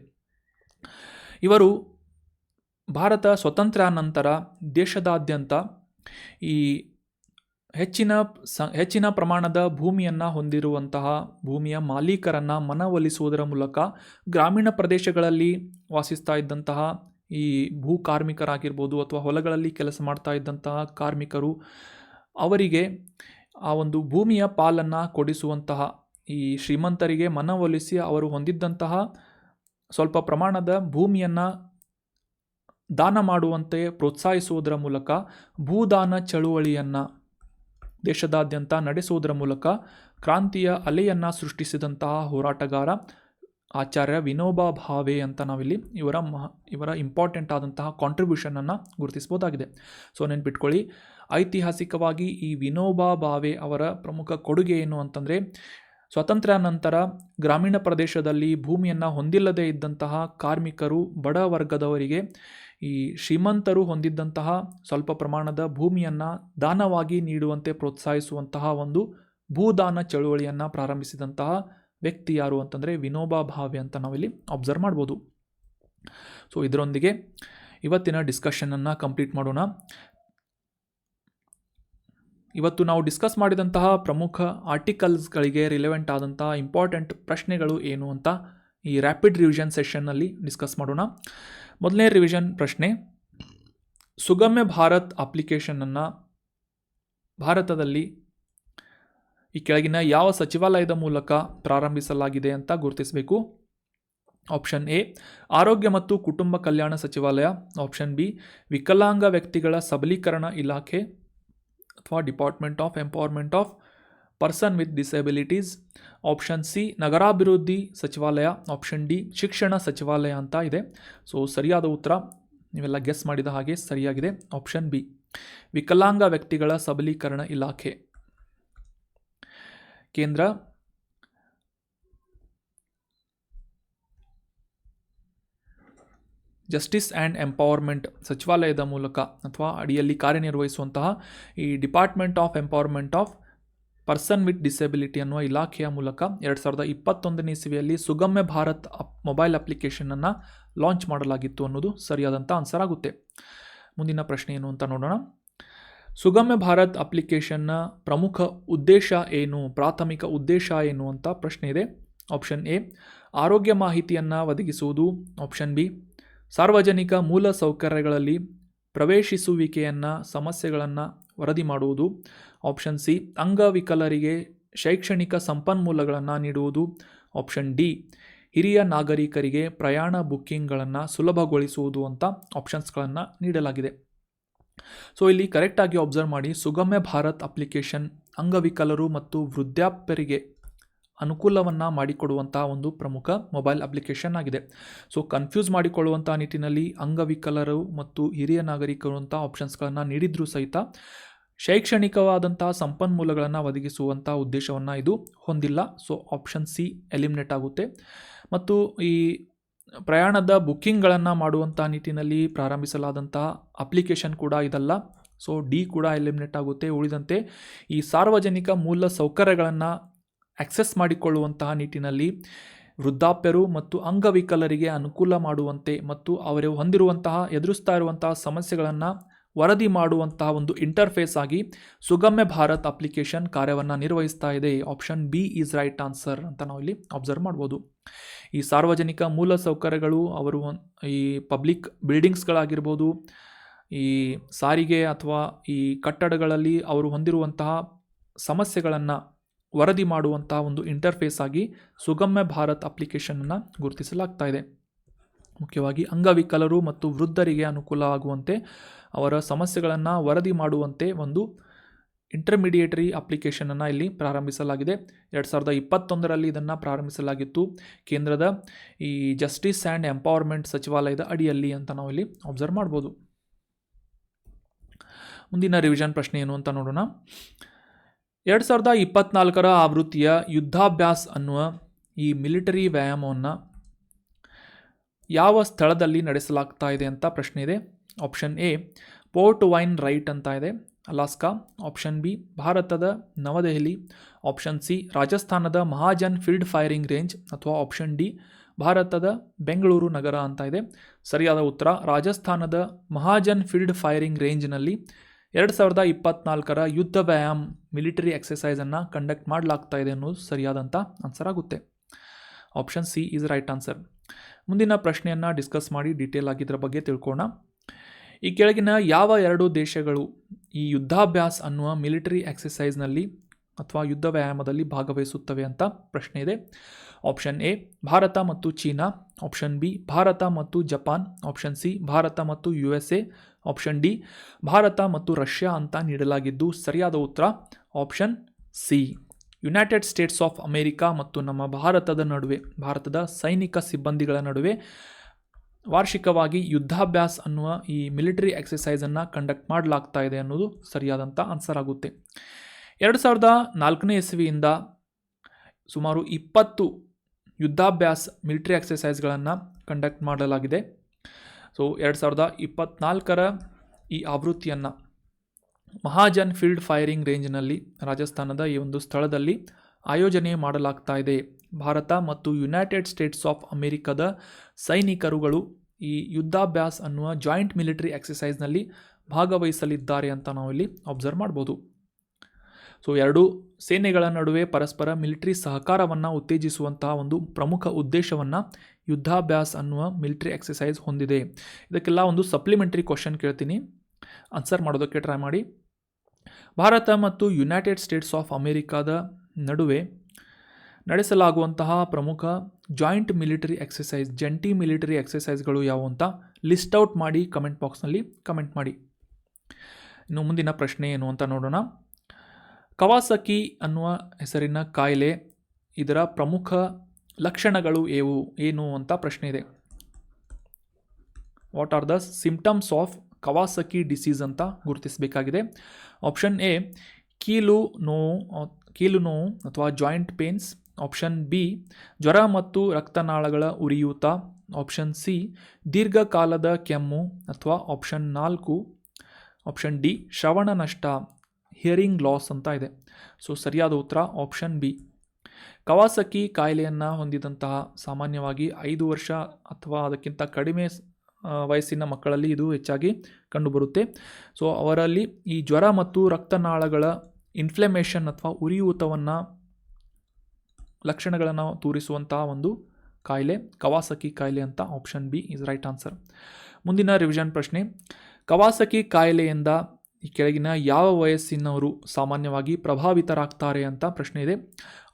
ಇವರು ಭಾರತ ಸ್ವತಂತ್ರ್ಯಾನಂತರ ದೇಶದಾದ್ಯಂತ ಈ ಹೆಚ್ಚಿನ ಪ್ರಮಾಣದ ಭೂಮಿಯನ್ನು ಹೊಂದಿರುವಂತಹ ಭೂಮಿಯ ಮಾಲೀಕರನ್ನು ಮನವೊಲಿಸುವುದರ ಮೂಲಕ ಗ್ರಾಮೀಣ ಪ್ರದೇಶಗಳಲ್ಲಿ ವಾಸಿಸ್ತಾ ಇದ್ದಂತಹ ಈ ಭೂ ಕಾರ್ಮಿಕರಾಗಿರ್ಬೋದು ಅಥವಾ ಹೊಲಗಳಲ್ಲಿ ಕೆಲಸ ಮಾಡ್ತಾ ಇದ್ದಂತಹ ಕಾರ್ಮಿಕರು ಅವರಿಗೆ ಆ ಒಂದು ಭೂಮಿಯ ಪಾಲನ್ನು ಕೊಡಿಸುವಂತಹ ಈ ಶ್ರೀಮಂತರಿಗೆ ಮನವೊಲಿಸಿ ಅವರು ಹೊಂದಿದ್ದಂತಹ ಸ್ವಲ್ಪ ಪ್ರಮಾಣದ ಭೂಮಿಯನ್ನು ದಾನ ಮಾಡುವಂತೆ ಪ್ರೋತ್ಸಾಹಿಸುವುದರ ಮೂಲಕ ಭೂದಾನ ಚಳುವಳಿಯನ್ನು ದೇಶದಾದ್ಯಂತ ನಡೆಸುವುದರ ಮೂಲಕ ಕ್ರಾಂತಿಯ ಅಲೆಯನ್ನು ಸೃಷ್ಟಿಸಿದಂತಹ ಹೋರಾಟಗಾರ ಆಚಾರ್ಯ ವಿನೋಬಾ ಭಾವೆ ಅಂತ ನಾವಿಲ್ಲಿ ಇವರ ಇಂಪಾರ್ಟೆಂಟ್ ಆದಂತಹ ಕಾಂಟ್ರಿಬ್ಯೂಷನನ್ನು ಗುರುತಿಸ್ಬೋದಾಗಿದೆ. ಸೊ ನೆನ್ಪಿಟ್ಕೊಳ್ಳಿ, ಐತಿಹಾಸಿಕವಾಗಿ ಈ ವಿನೋಬಾ ಭಾವೆ ಅವರ ಪ್ರಮುಖ ಕೊಡುಗೆ ಏನು ಅಂತಂದರೆ ಸ್ವಾತಂತ್ರ್ಯಾನಂತರ ಗ್ರಾಮೀಣ ಪ್ರದೇಶದಲ್ಲಿ ಭೂಮಿಯನ್ನು ಹೊಂದಿಲ್ಲದೇ ಇದ್ದಂತಹ ಕಾರ್ಮಿಕರು ಬಡ ವರ್ಗದವರಿಗೆ ಈ ಶ್ರೀಮಂತರು ಹೊಂದಿದ್ದಂತಹ ಸ್ವಲ್ಪ ಪ್ರಮಾಣದ ಭೂಮಿಯನ್ನು ದಾನವಾಗಿ ನೀಡುವಂತೆ ಪ್ರೋತ್ಸಾಹಿಸುವಂತಹ ಒಂದು ಭೂದಾನ ಚಳುವಳಿಯನ್ನು ಪ್ರಾರಂಭಿಸಿದಂತಹ ವ್ಯಕ್ತಿ ಯಾರು ಅಂತಂದರೆ ವಿನೋಬಾ ಭಾವೆ ಅಂತ ನಾವಿಲ್ಲಿ ಅಬ್ಸರ್ವ್ ಮಾಡ್ಬೋದು. ಸೊ ಇದರೊಂದಿಗೆ ಇವತ್ತಿನ ಡಿಸ್ಕಷನನ್ನು ಕಂಪ್ಲೀಟ್ ಮಾಡೋಣ. ಇವತ್ತು ನಾವು ಡಿಸ್ಕಸ್ ಮಾಡಿದಂತಹ ಪ್ರಮುಖ ಆರ್ಟಿಕಲ್ಸ್ಗಳಿಗೆ ರಿಲೆವೆಂಟ್ ಆದಂತಹ ಇಂಪಾರ್ಟೆಂಟ್ ಪ್ರಶ್ನೆಗಳು ಏನು ಅಂತ ಈ ರ್ಯಾಪಿಡ್ ರಿವಿಷನ್ ಸೆಷನ್ನಲ್ಲಿ ಡಿಸ್ಕಸ್ ಮಾಡೋಣ. ಮೊದಲನೇ ರಿವಿಷನ್ ಪ್ರಶ್ನೆ, ಸುಗಮ್ಯ ಭಾರತ್ ಅಪ್ಲಿಕೇಶನನ್ನು ಭಾರತದಲ್ಲಿ ಈ ಕೆಳಗಿನ ಯಾವ ಸಚಿವಾಲಯದ ಮೂಲಕ ಪ್ರಾರಂಭಿಸಲಾಗಿದೆ ಅಂತ ಗುರುತಿಸಬೇಕು. ಆಪ್ಷನ್ ಎ ಆರೋಗ್ಯ ಮತ್ತು ಕುಟುಂಬ ಕಲ್ಯಾಣ ಸಚಿವಾಲಯ, ಆಪ್ಷನ್ ಬಿ ವಿಕಲಾಂಗ ವ್ಯಕ್ತಿಗಳ ಸಬಲೀಕರಣ ಇಲಾಖೆ ಅಥವಾ department of empowerment of person with disabilities, option C ನಗರಾಭಿವೃದ್ಧಿ ಸಚಿವಾಲಯ, ಆಪ್ಷನ್ ಡಿ ಶಿಕ್ಷಣ ಸಚಿವಾಲಯ ಅಂತ ಇದೆ. ಸೊ ಸರಿಯಾದ ಉತ್ತರ ನೀವೆಲ್ಲ ಗೆಸ್ ಮಾಡಿದ ಹಾಗೆ ಸರಿಯಾಗಿದೆ, ಆಪ್ಷನ್ ಬಿ ವಿಕಲಾಂಗ ವ್ಯಕ್ತಿಗಳ ಸಬಲೀಕರಣ ಇಲಾಖೆ. ಕೇಂದ್ರ ಜಸ್ಟಿಸ್ ಆ್ಯಂಡ್ ಎಂಪವರ್ಮೆಂಟ್ ಸಚಿವಾಲಯದ ಮೂಲಕ ಅಥವಾ ಅಡಿಯಲ್ಲಿ ಕಾರ್ಯನಿರ್ವಹಿಸುವಂತಹ ಈ department of empowerment of person with disability ಅನ್ನುವ ಇಲಾಖೆಯ ಮೂಲಕ 2021ನೇ ಇಸವಿಯಲ್ಲಿ ಸುಗಮ್ಯ ಭಾರತ್ ಮೊಬೈಲ್ ಅಪ್ಲಿಕೇಶನನ್ನು ಲಾಂಚ್ ಮಾಡಲಾಗಿತ್ತು ಅನ್ನೋದು ಸರಿಯಾದಂಥ ಆನ್ಸರ್ ಆಗುತ್ತೆ. ಮುಂದಿನ ಪ್ರಶ್ನೆ ಏನು ಅಂತ ನೋಡೋಣ. ಸುಗಮ್ಯ ಭಾರತ್ ಅಪ್ಲಿಕೇಶನ್ನ ಪ್ರಮುಖ ಉದ್ದೇಶ ಏನು, ಪ್ರಾಥಮಿಕ ಉದ್ದೇಶ ಏನು ಅಂತ ಪ್ರಶ್ನೆ ಇದೆ. ಆಪ್ಷನ್ ಎ ಆರೋಗ್ಯ ಮಾಹಿತಿಯನ್ನು ಒದಗಿಸುವುದು, ಆಪ್ಷನ್ ಬಿ ಸಾರ್ವಜನಿಕ ಮೂಲ ಸೌಕರ್ಯಗಳಲ್ಲಿ ಪ್ರವೇಶಿಸುವಿಕೆಯನ್ನು ಸಮಸ್ಯೆಗಳನ್ನು ವರದಿ ಮಾಡುವುದು, ಆಪ್ಷನ್ ಸಿ ಅಂಗವಿಕಲರಿಗೆ ಶೈಕ್ಷಣಿಕ ಸಂಪನ್ಮೂಲಗಳನ್ನು ನೀಡುವುದು, ಆಪ್ಷನ್ ಡಿ ಹಿರಿಯ ನಾಗರಿಕರಿಗೆ ಪ್ರಯಾಣ ಬುಕ್ಕಿಂಗ್ಗಳನ್ನು ಸುಲಭಗೊಳಿಸುವುದು ಅಂತ ಆಪ್ಷನ್ಸ್ಗಳನ್ನು ನೀಡಲಾಗಿದೆ. ಸೊ ಇಲ್ಲಿ ಕರೆಕ್ಟಾಗಿ ಅಬ್ಸರ್ವ್ ಮಾಡಿ, ಸುಗಮ್ಯ ಭಾರತ್ ಅಪ್ಲಿಕೇಶನ್ ಅಂಗವಿಕಲರು ಮತ್ತು ವೃದ್ಧಾಪ್ಯರಿಗೆ ಅನುಕೂಲವನ್ನು ಮಾಡಿಕೊಡುವಂತಹ ಒಂದು ಪ್ರಮುಖ ಮೊಬೈಲ್ ಅಪ್ಲಿಕೇಶನ್ ಆಗಿದೆ. ಸೊ ಕನ್ಫ್ಯೂಸ್ ಮಾಡಿಕೊಳ್ಳುವಂಥ ನಿಟ್ಟಿನಲ್ಲಿ ಅಂಗವಿಕಲರು ಮತ್ತು ಹಿರಿಯ ನಾಗರಿಕರು ಅಂತ ಆಪ್ಷನ್ಸ್ಗಳನ್ನು ನೀಡಿದ್ರೂ ಸಹಿತ ಶೈಕ್ಷಣಿಕವಾದಂತಹ ಸಂಪನ್ಮೂಲಗಳನ್ನು ಒದಗಿಸುವಂಥ ಉದ್ದೇಶವನ್ನು ಇದು ಹೊಂದಿಲ್ಲ. ಸೊ ಆಪ್ಷನ್ ಸಿ ಎಲಿಮಿನೇಟ್ ಆಗುತ್ತೆ. ಮತ್ತು ಈ ಪ್ರಯಾಣದ ಬುಕ್ಕಿಂಗ್ಗಳನ್ನು ಮಾಡುವಂಥ ನಿಟ್ಟಿನಲ್ಲಿ ಪ್ರಾರಂಭಿಸಲಾದಂತಹ ಅಪ್ಲಿಕೇಶನ್ ಕೂಡ ಇದಲ್ಲ. ಸೊ ಡಿ ಕೂಡ ಎಲಿಮಿನೇಟ್ ಆಗುತ್ತೆ. ಉಳಿದಂತೆ ಈ ಸಾರ್ವಜನಿಕ ಮೂಲ ಸೌಕರ್ಯಗಳನ್ನು ಆಕ್ಸೆಸ್ ಮಾಡಿಕೊಳ್ಳುವಂತಹ ನಿಟ್ಟಿನಲ್ಲಿ ವೃದ್ಧಾಪ್ಯರು ಮತ್ತು ಅಂಗವಿಕಲರಿಗೆ ಅನುಕೂಲ ಮಾಡುವಂತೆ ಮತ್ತು ಅವರು ಎದುರಿಸ್ತಾ ಇರುವಂತಹ ಸಮಸ್ಯೆಗಳನ್ನು ವರದಿ ಮಾಡುವಂತಹ ಒಂದು ಇಂಟರ್ಫೇಸ್ ಆಗಿ ಸುಗಮ್ಯ ಭಾರತ್ ಅಪ್ಲಿಕೇಶನ್ ಕಾರ್ಯವನ್ನು ನಿರ್ವಹಿಸ್ತಾ ಇದೆ. Option B is right answer ಅಂತ ನಾವು ಇಲ್ಲಿ ಅಬ್ಸರ್ವ್ ಮಾಡ್ಬೋದು. ಈ ಸಾರ್ವಜನಿಕ ಮೂಲ ಸೌಕರ್ಯಗಳು ಅವರು ಈ ಪಬ್ಲಿಕ್ ಬಿಲ್ಡಿಂಗ್ಸ್ಗಳಾಗಿರ್ಬೋದು, ಈ ಸಾರಿಗೆ ಅಥವಾ ಈ ಕಟ್ಟಡಗಳಲ್ಲಿ ಅವರು ಹೊಂದಿರುವಂತಹ ಸಮಸ್ಯೆಗಳನ್ನು ವರದಿ ಮಾಡುವಂತಹ ಒಂದು ಇಂಟರ್ಫೇಸ್ ಆಗಿ ಸುಗಮ್ಯ ಭಾರತ್ ಅಪ್ಲಿಕೇಶನನ್ನು ಗುರುತಿಸಲಾಗ್ತಾ ಇದೆ. ಮುಖ್ಯವಾಗಿ ಅಂಗವಿಕಲರು ಮತ್ತು ವೃದ್ಧರಿಗೆ ಅನುಕೂಲ ಆಗುವಂತೆ ಅವರ ಸಮಸ್ಯೆಗಳನ್ನು ವರದಿ ಮಾಡುವಂತೆ ಒಂದು ಇಂಟರ್ಮಿಡಿಯೇಟರಿ ಅಪ್ಲಿಕೇಶನನ್ನು ಇಲ್ಲಿ ಪ್ರಾರಂಭಿಸಲಾಗಿದೆ. 2021ರಲ್ಲಿ ಇದನ್ನು ಪ್ರಾರಂಭಿಸಲಾಗಿತ್ತು ಕೇಂದ್ರದ ಈ ಜಸ್ಟಿಸ್ ಆ್ಯಂಡ್ ಎಂಪವರ್ಮೆಂಟ್ ಸಚಿವಾಲಯದ ಅಡಿಯಲ್ಲಿ ಅಂತ ನಾವು ಇಲ್ಲಿ ಅಬ್ಸರ್ವ್ ಮಾಡ್ಬೋದು. ಮುಂದಿನ ರಿವಿಷನ್ ಪ್ರಶ್ನೆ ಏನು ಅಂತ ನೋಡೋಣ. 2024ರ ಆವೃತ್ತಿಯ ಯುದ್ಧಾಭ್ಯಾಸ್ ಅನ್ನುವ ಈ ಮಿಲಿಟರಿ ವ್ಯಾಯಾಮವನ್ನು ಯಾವ ಸ್ಥಳದಲ್ಲಿ ನಡೆಸಲಾಗ್ತಾ ಇದೆ ಅಂತ ಪ್ರಶ್ನೆ ಇದೆ. Option A Fort Wainwright ಅಂತ ಇದೆ, ಅಲಾಸ್ಕಾ, ಆಪ್ಷನ್ ಬಿ ಭಾರತದ ನವದೆಹಲಿ, ಆಪ್ಷನ್ ಸಿ ರಾಜಸ್ಥಾನದ ಮಹಾಜನ್ ಫೀಲ್ಡ್ ಫೈರಿಂಗ್ ರೇಂಜ್ ಅಥವಾ ಆಪ್ಷನ್ ಡಿ ಭಾರತದ ಬೆಂಗಳೂರು ನಗರ ಅಂತ ಇದೆ. ಸರಿಯಾದ ಉತ್ತರ ರಾಜಸ್ಥಾನದ ಮಹಾಜನ್ ಫೀಲ್ಡ್ ಫೈರಿಂಗ್ ರೇಂಜ್ನಲ್ಲಿ 2024 ಯುದ್ಧ ವ್ಯಾಯಾಮ್ ಮಿಲಿಟರಿ ಎಕ್ಸಸೈಸನ್ನು ಕಂಡಕ್ಟ್ ಮಾಡಲಾಗ್ತಾ ಇದೆ ಅನ್ನೋದು ಸರಿಯಾದಂಥ ಆನ್ಸರ್ ಆಗುತ್ತೆ. Option C is right answer. ಮುಂದಿನ ಪ್ರಶ್ನೆಯನ್ನು ಡಿಸ್ಕಸ್ ಮಾಡಿ ಡೀಟೇಲ್ ಆಗಿ ಇದರ ಬಗ್ಗೆ ತಿಳ್ಕೊಳ್ಳೋಣ. ಈ ಕೆಳಗಿನ ಯಾವ 2 ದೇಶಗಳು ಈ ಯುದ್ಧಾಭ್ಯಾಸ್ ಅನ್ನುವ ಮಿಲಿಟರಿ ಎಕ್ಸಸೈಸ್ನಲ್ಲಿ ಅಥವಾ ಯುದ್ಧ ವ್ಯಾಯಾಮದಲ್ಲಿ ಭಾಗವಹಿಸುತ್ತವೆ ಅಂತ ಪ್ರಶ್ನೆ ಇದೆ. ಆಪ್ಷನ್ ಎ ಭಾರತ ಮತ್ತು ಚೀನಾ, ಆಪ್ಷನ್ ಬಿ ಭಾರತ ಮತ್ತು ಜಪಾನ್, ಆಪ್ಷನ್ ಸಿ ಭಾರತ ಮತ್ತು USA, ಆಪ್ಷನ್ ಡಿ ಭಾರತ ಮತ್ತು ರಷ್ಯಾ ಅಂತ ನೀಡಲಾಗಿದ್ದು ಸರಿಯಾದ ಉತ್ತರ option C United States of America ಮತ್ತು ನಮ್ಮ ಭಾರತದ ನಡುವೆ, ಭಾರತದ ಸೈನಿಕ ಸಿಬ್ಬಂದಿಗಳ ನಡುವೆ ವಾರ್ಷಿಕವಾಗಿ ಯುದ್ಧಾಭ್ಯಾಸ್ ಅನ್ನುವ ಈ ಮಿಲಿಟರಿ ಎಕ್ಸಸೈಸನ್ನು ಕಂಡಕ್ಟ್ ಮಾಡಲಾಗ್ತಾ ಇದೆ ಅನ್ನೋದು ಸರಿಯಾದಂಥ ಆನ್ಸರ್ ಆಗುತ್ತೆ. 2004 ಇಸವಿಯಿಂದ ಸುಮಾರು 20 ಯುದ್ಧಾಭ್ಯಾಸ್ ಮಿಲಿಟರಿ ಎಕ್ಸಸೈಸ್ಗಳನ್ನು ಕಂಡಕ್ಟ್ ಮಾಡಲಾಗಿದೆ. ಸೊ 2024 ಈ ಆವೃತ್ತಿಯನ್ನು ಮಹಾಜನ್ ಫೀಲ್ಡ್ ಫೈರಿಂಗ್ ರೇಂಜ್ನಲ್ಲಿ ರಾಜಸ್ಥಾನದ ಈ ಒಂದು ಸ್ಥಳದಲ್ಲಿ ಆಯೋಜನೆ ಮಾಡಲಾಗ್ತಾ ಇದೆ. ಭಾರತ ಮತ್ತು ಯುನೈಟೆಡ್ ಸ್ಟೇಟ್ಸ್ ಆಫ್ ಅಮೇರಿಕಾದ ಸೈನಿಕರುಗಳು ಈ ಯುದ್ಧಾಭ್ಯಾಸ್ ಅನ್ನುವ ಜಾಯಿಂಟ್ ಮಿಲಿಟರಿ ಎಕ್ಸಸೈಸ್ನಲ್ಲಿ ಭಾಗವಹಿಸಲಿದ್ದಾರೆ ಅಂತ ನಾವಿಲ್ಲಿ ಅಬ್ಸರ್ವ್ ಮಾಡ್ಬೋದು. ಸೊ 2 ಸೇನೆಗಳ ನಡುವೆ ಪರಸ್ಪರ ಮಿಲಿಟರಿ ಸಹಕಾರವನ್ನು ಉತ್ತೇಜಿಸುವಂತಹ ಒಂದು ಪ್ರಮುಖ ಉದ್ದೇಶವನ್ನು ಯುದ್ಧಾಭ್ಯಾಸ್ ಅನ್ನುವ ಮಿಲಿಟರಿ ಎಕ್ಸಸೈಸ್ ಹೊಂದಿದೆ. ಇದಕ್ಕೆಲ್ಲ ಒಂದು ಸಪ್ಲಿಮೆಂಟರಿ ಕ್ವಶನ್ ಕೇಳ್ತೀನಿ, ಆನ್ಸರ್ ಮಾಡೋದಕ್ಕೆ ಟ್ರೈ ಮಾಡಿ. ಭಾರತ ಮತ್ತು ಯುನೈಟೆಡ್ ಸ್ಟೇಟ್ಸ್ ಆಫ್ ಅಮೇರಿಕಾದ ನಡುವೆ ನಡೆಸಲಾಗುವಂತಹ ಪ್ರಮುಖ ಜಾಯಿಂಟ್ ಮಿಲಿಟರಿ ಎಕ್ಸಸೈಸ್, ಜಂಟಿ ಮಿಲಿಟರಿ ಎಕ್ಸಸೈಸ್ಗಳು ಯಾವುವು ಅಂತ ಲಿಸ್ಟ್ ಔಟ್ ಮಾಡಿ ಕಮೆಂಟ್ ಬಾಕ್ಸ್ನಲ್ಲಿ ಕಮೆಂಟ್ ಮಾಡಿ. ಇನ್ನು ಮುಂದಿನ ಪ್ರಶ್ನೆ ಏನು ಅಂತ ನೋಡೋಣ. ಕವಾಸಕಿ ಅನ್ನುವ ಹೆಸರಿನ ಕಾಯಿಲೆ, ಇದರ ಪ್ರಮುಖ ಲಕ್ಷಣಗಳು ಏನು ಅಂತ ಪ್ರಶ್ನೆ ಇದೆ. What are the symptoms of Kawasaki disease ಅಂತ ಗುರುತಿಸಬೇಕಾಗಿದೆ. ಆಪ್ಷನ್ ಎ ಕೀಲು ನೋವು ಅಥವಾ ಜಾಯಿಂಟ್ ಪೇನ್ಸ್, ಆಪ್ಷನ್ ಬಿ ಜ್ವರ ಮತ್ತು ರಕ್ತನಾಳಗಳ ಉರಿಯೂತ, ಆಪ್ಷನ್ ಸಿ ದೀರ್ಘಕಾಲದ ಕೆಮ್ಮು ಅಥವಾ ಆಪ್ಷನ್ 4 ಆಪ್ಷನ್ ಡಿ ಶ್ರವಣ ನಷ್ಟ, ಹಿಯರಿಂಗ್ ಲಾಸ್ ಅಂತ ಇದೆ. ಸೊ ಸರಿಯಾದ ಉತ್ತರ ಆಪ್ಷನ್ ಬಿ. ಕವಾಸಕಿ ಕಾಯಿಲೆಯನ್ನು ಹೊಂದಿದಂತಹ ಸಾಮಾನ್ಯವಾಗಿ 5 ವರ್ಷ ಅಥವಾ ಅದಕ್ಕಿಂತ ಕಡಿಮೆ ವಯಸ್ಸಿನ ಮಕ್ಕಳಲ್ಲಿ ಇದು ಹೆಚ್ಚಾಗಿ ಕಂಡುಬರುತ್ತೆ. ಸೊ ಅವರಲ್ಲಿ ಈ ಜ್ವರ ಮತ್ತು ರಕ್ತನಾಳಗಳ ಇನ್ಫ್ಲಮೇಷನ್ ಅಥವಾ ಉರಿಯೂತವನ್ನು ಲಕ್ಷಣಗಳನ್ನು ತೋರಿಸುವಂತಹ ಒಂದು ಕಾಯಿಲೆ ಕವಾಸಕಿ ಕಾಯಿಲೆ ಅಂತ option B is right answer. ಮುಂದಿನ ರಿವಿಷನ್ ಪ್ರಶ್ನೆ. ಕವಾಸಕಿ ಕಾಯಿಲೆಯಿಂದ ಈ ಕೆಳಗಿನ ಯಾವ ವಯಸ್ಸಿನವರು ಸಾಮಾನ್ಯವಾಗಿ ಪ್ರಭಾವಿತರಾಗ್ತಾರೆ ಅಂತ ಪ್ರಶ್ನೆ ಇದೆ.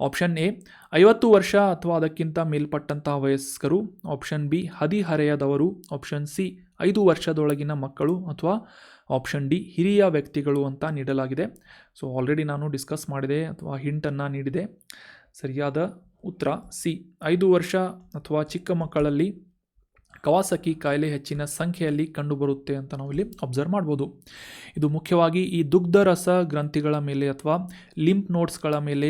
ಆಪ್ಷನ್ ಎ 50 ವರ್ಷ ಅಥವಾ ಅದಕ್ಕಿಂತ ಮೇಲ್ಪಟ್ಟಂತಹ ವಯಸ್ಕರು, ಆಪ್ಷನ್ ಬಿ ಹದಿಹರೆಯದವರು, ಆಪ್ಷನ್ ಸಿ 5 ವರ್ಷದೊಳಗಿನ ಮಕ್ಕಳು ಅಥವಾ ಆಪ್ಷನ್ ಡಿ ಹಿರಿಯ ವ್ಯಕ್ತಿಗಳು ಅಂತ ನೀಡಲಾಗಿದೆ. ಸೊ ಆಲ್ರೆಡಿ ನಾನು ಡಿಸ್ಕಸ್ ಮಾಡಿದೆ ಅಥವಾ ಹಿಂಟನ್ನು ನೀಡಿದೆ. ಸರಿಯಾದ ಉತ್ತರ ಸಿ 5 ವರ್ಷ ಅಥವಾ ಚಿಕ್ಕ ಮಕ್ಕಳಲ್ಲಿ ಕವಾಸಕಿ ಕಾಯಿಲೆ ಹೆಚ್ಚಿನ ಸಂಖ್ಯೆಯಲ್ಲಿ ಕಂಡುಬರುತ್ತೆ ಅಂತ ನಾವಿಲ್ಲಿ ಅಬ್ಸರ್ವ್ ಮಾಡ್ಬೋದು. ಇದು ಮುಖ್ಯವಾಗಿ ಈ ದುಗ್ಧರಸ ಗ್ರಂಥಿಗಳ ಮೇಲೆ ಅಥವಾ ಲಿಂಫ್ ನೋಡ್ಸ್ಗಳ ಮೇಲೆ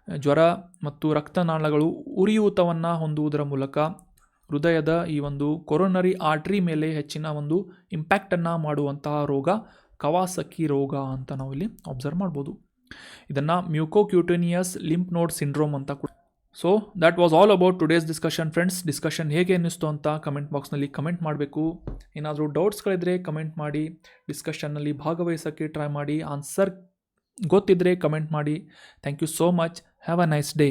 ಜ್ವರ ಮತ್ತು ರಕ್ತನಾಳಗಳು ಉರಿಯೂತವನ್ನು ಹೊಂದುವುದರ ಮೂಲಕ ಹೃದಯದ ಈ ಒಂದು ಕೊರೊನರಿ ಆರ್ಟ್ರಿ ಮೇಲೆ ಹೆಚ್ಚಿನ ಒಂದು ಇಂಪ್ಯಾಕ್ಟನ್ನು ಮಾಡುವಂತಹ ರೋಗ ಕವಾಸಕಿ ರೋಗ ಅಂತ ನಾವಿಲ್ಲಿ ಅಬ್ಸರ್ವ್ ಮಾಡ್ಬೋದು. ಇದನ್ನು ಮ್ಯೂಕೋಕ್ಯೂಟೇನಿಯಸ್ ಲಿಂಫ್ ನೋಡ್ ಸಿಂಡ್ರೋಮ್ ಅಂತ ಕೂಡ. So that was all about today's discussion friends. Discussion ಹೇಗೆ ಅನ್ನಿಸ್ತು ಅಂತ ಕಮೆಂಟ್ ಬಾಕ್ಸ್ನಲ್ಲಿ ಕಮೆಂಟ್ ಮಾಡಬೇಕು. ಏನಾದರೂ ಡೌಟ್ಸ್ಗಳಿದ್ರೆ ಕಮೆಂಟ್ ಮಾಡಿ, ಡಿಸ್ಕಷನ್ನಲ್ಲಿ ಭಾಗವಹಿಸೋಕ್ಕೆ ಟ್ರೈ ಮಾಡಿ, ಆನ್ಸರ್ ಗೊತ್ತಿದ್ದರೆ ಕಮೆಂಟ್ ಮಾಡಿ. Thank you so much. Have a nice day.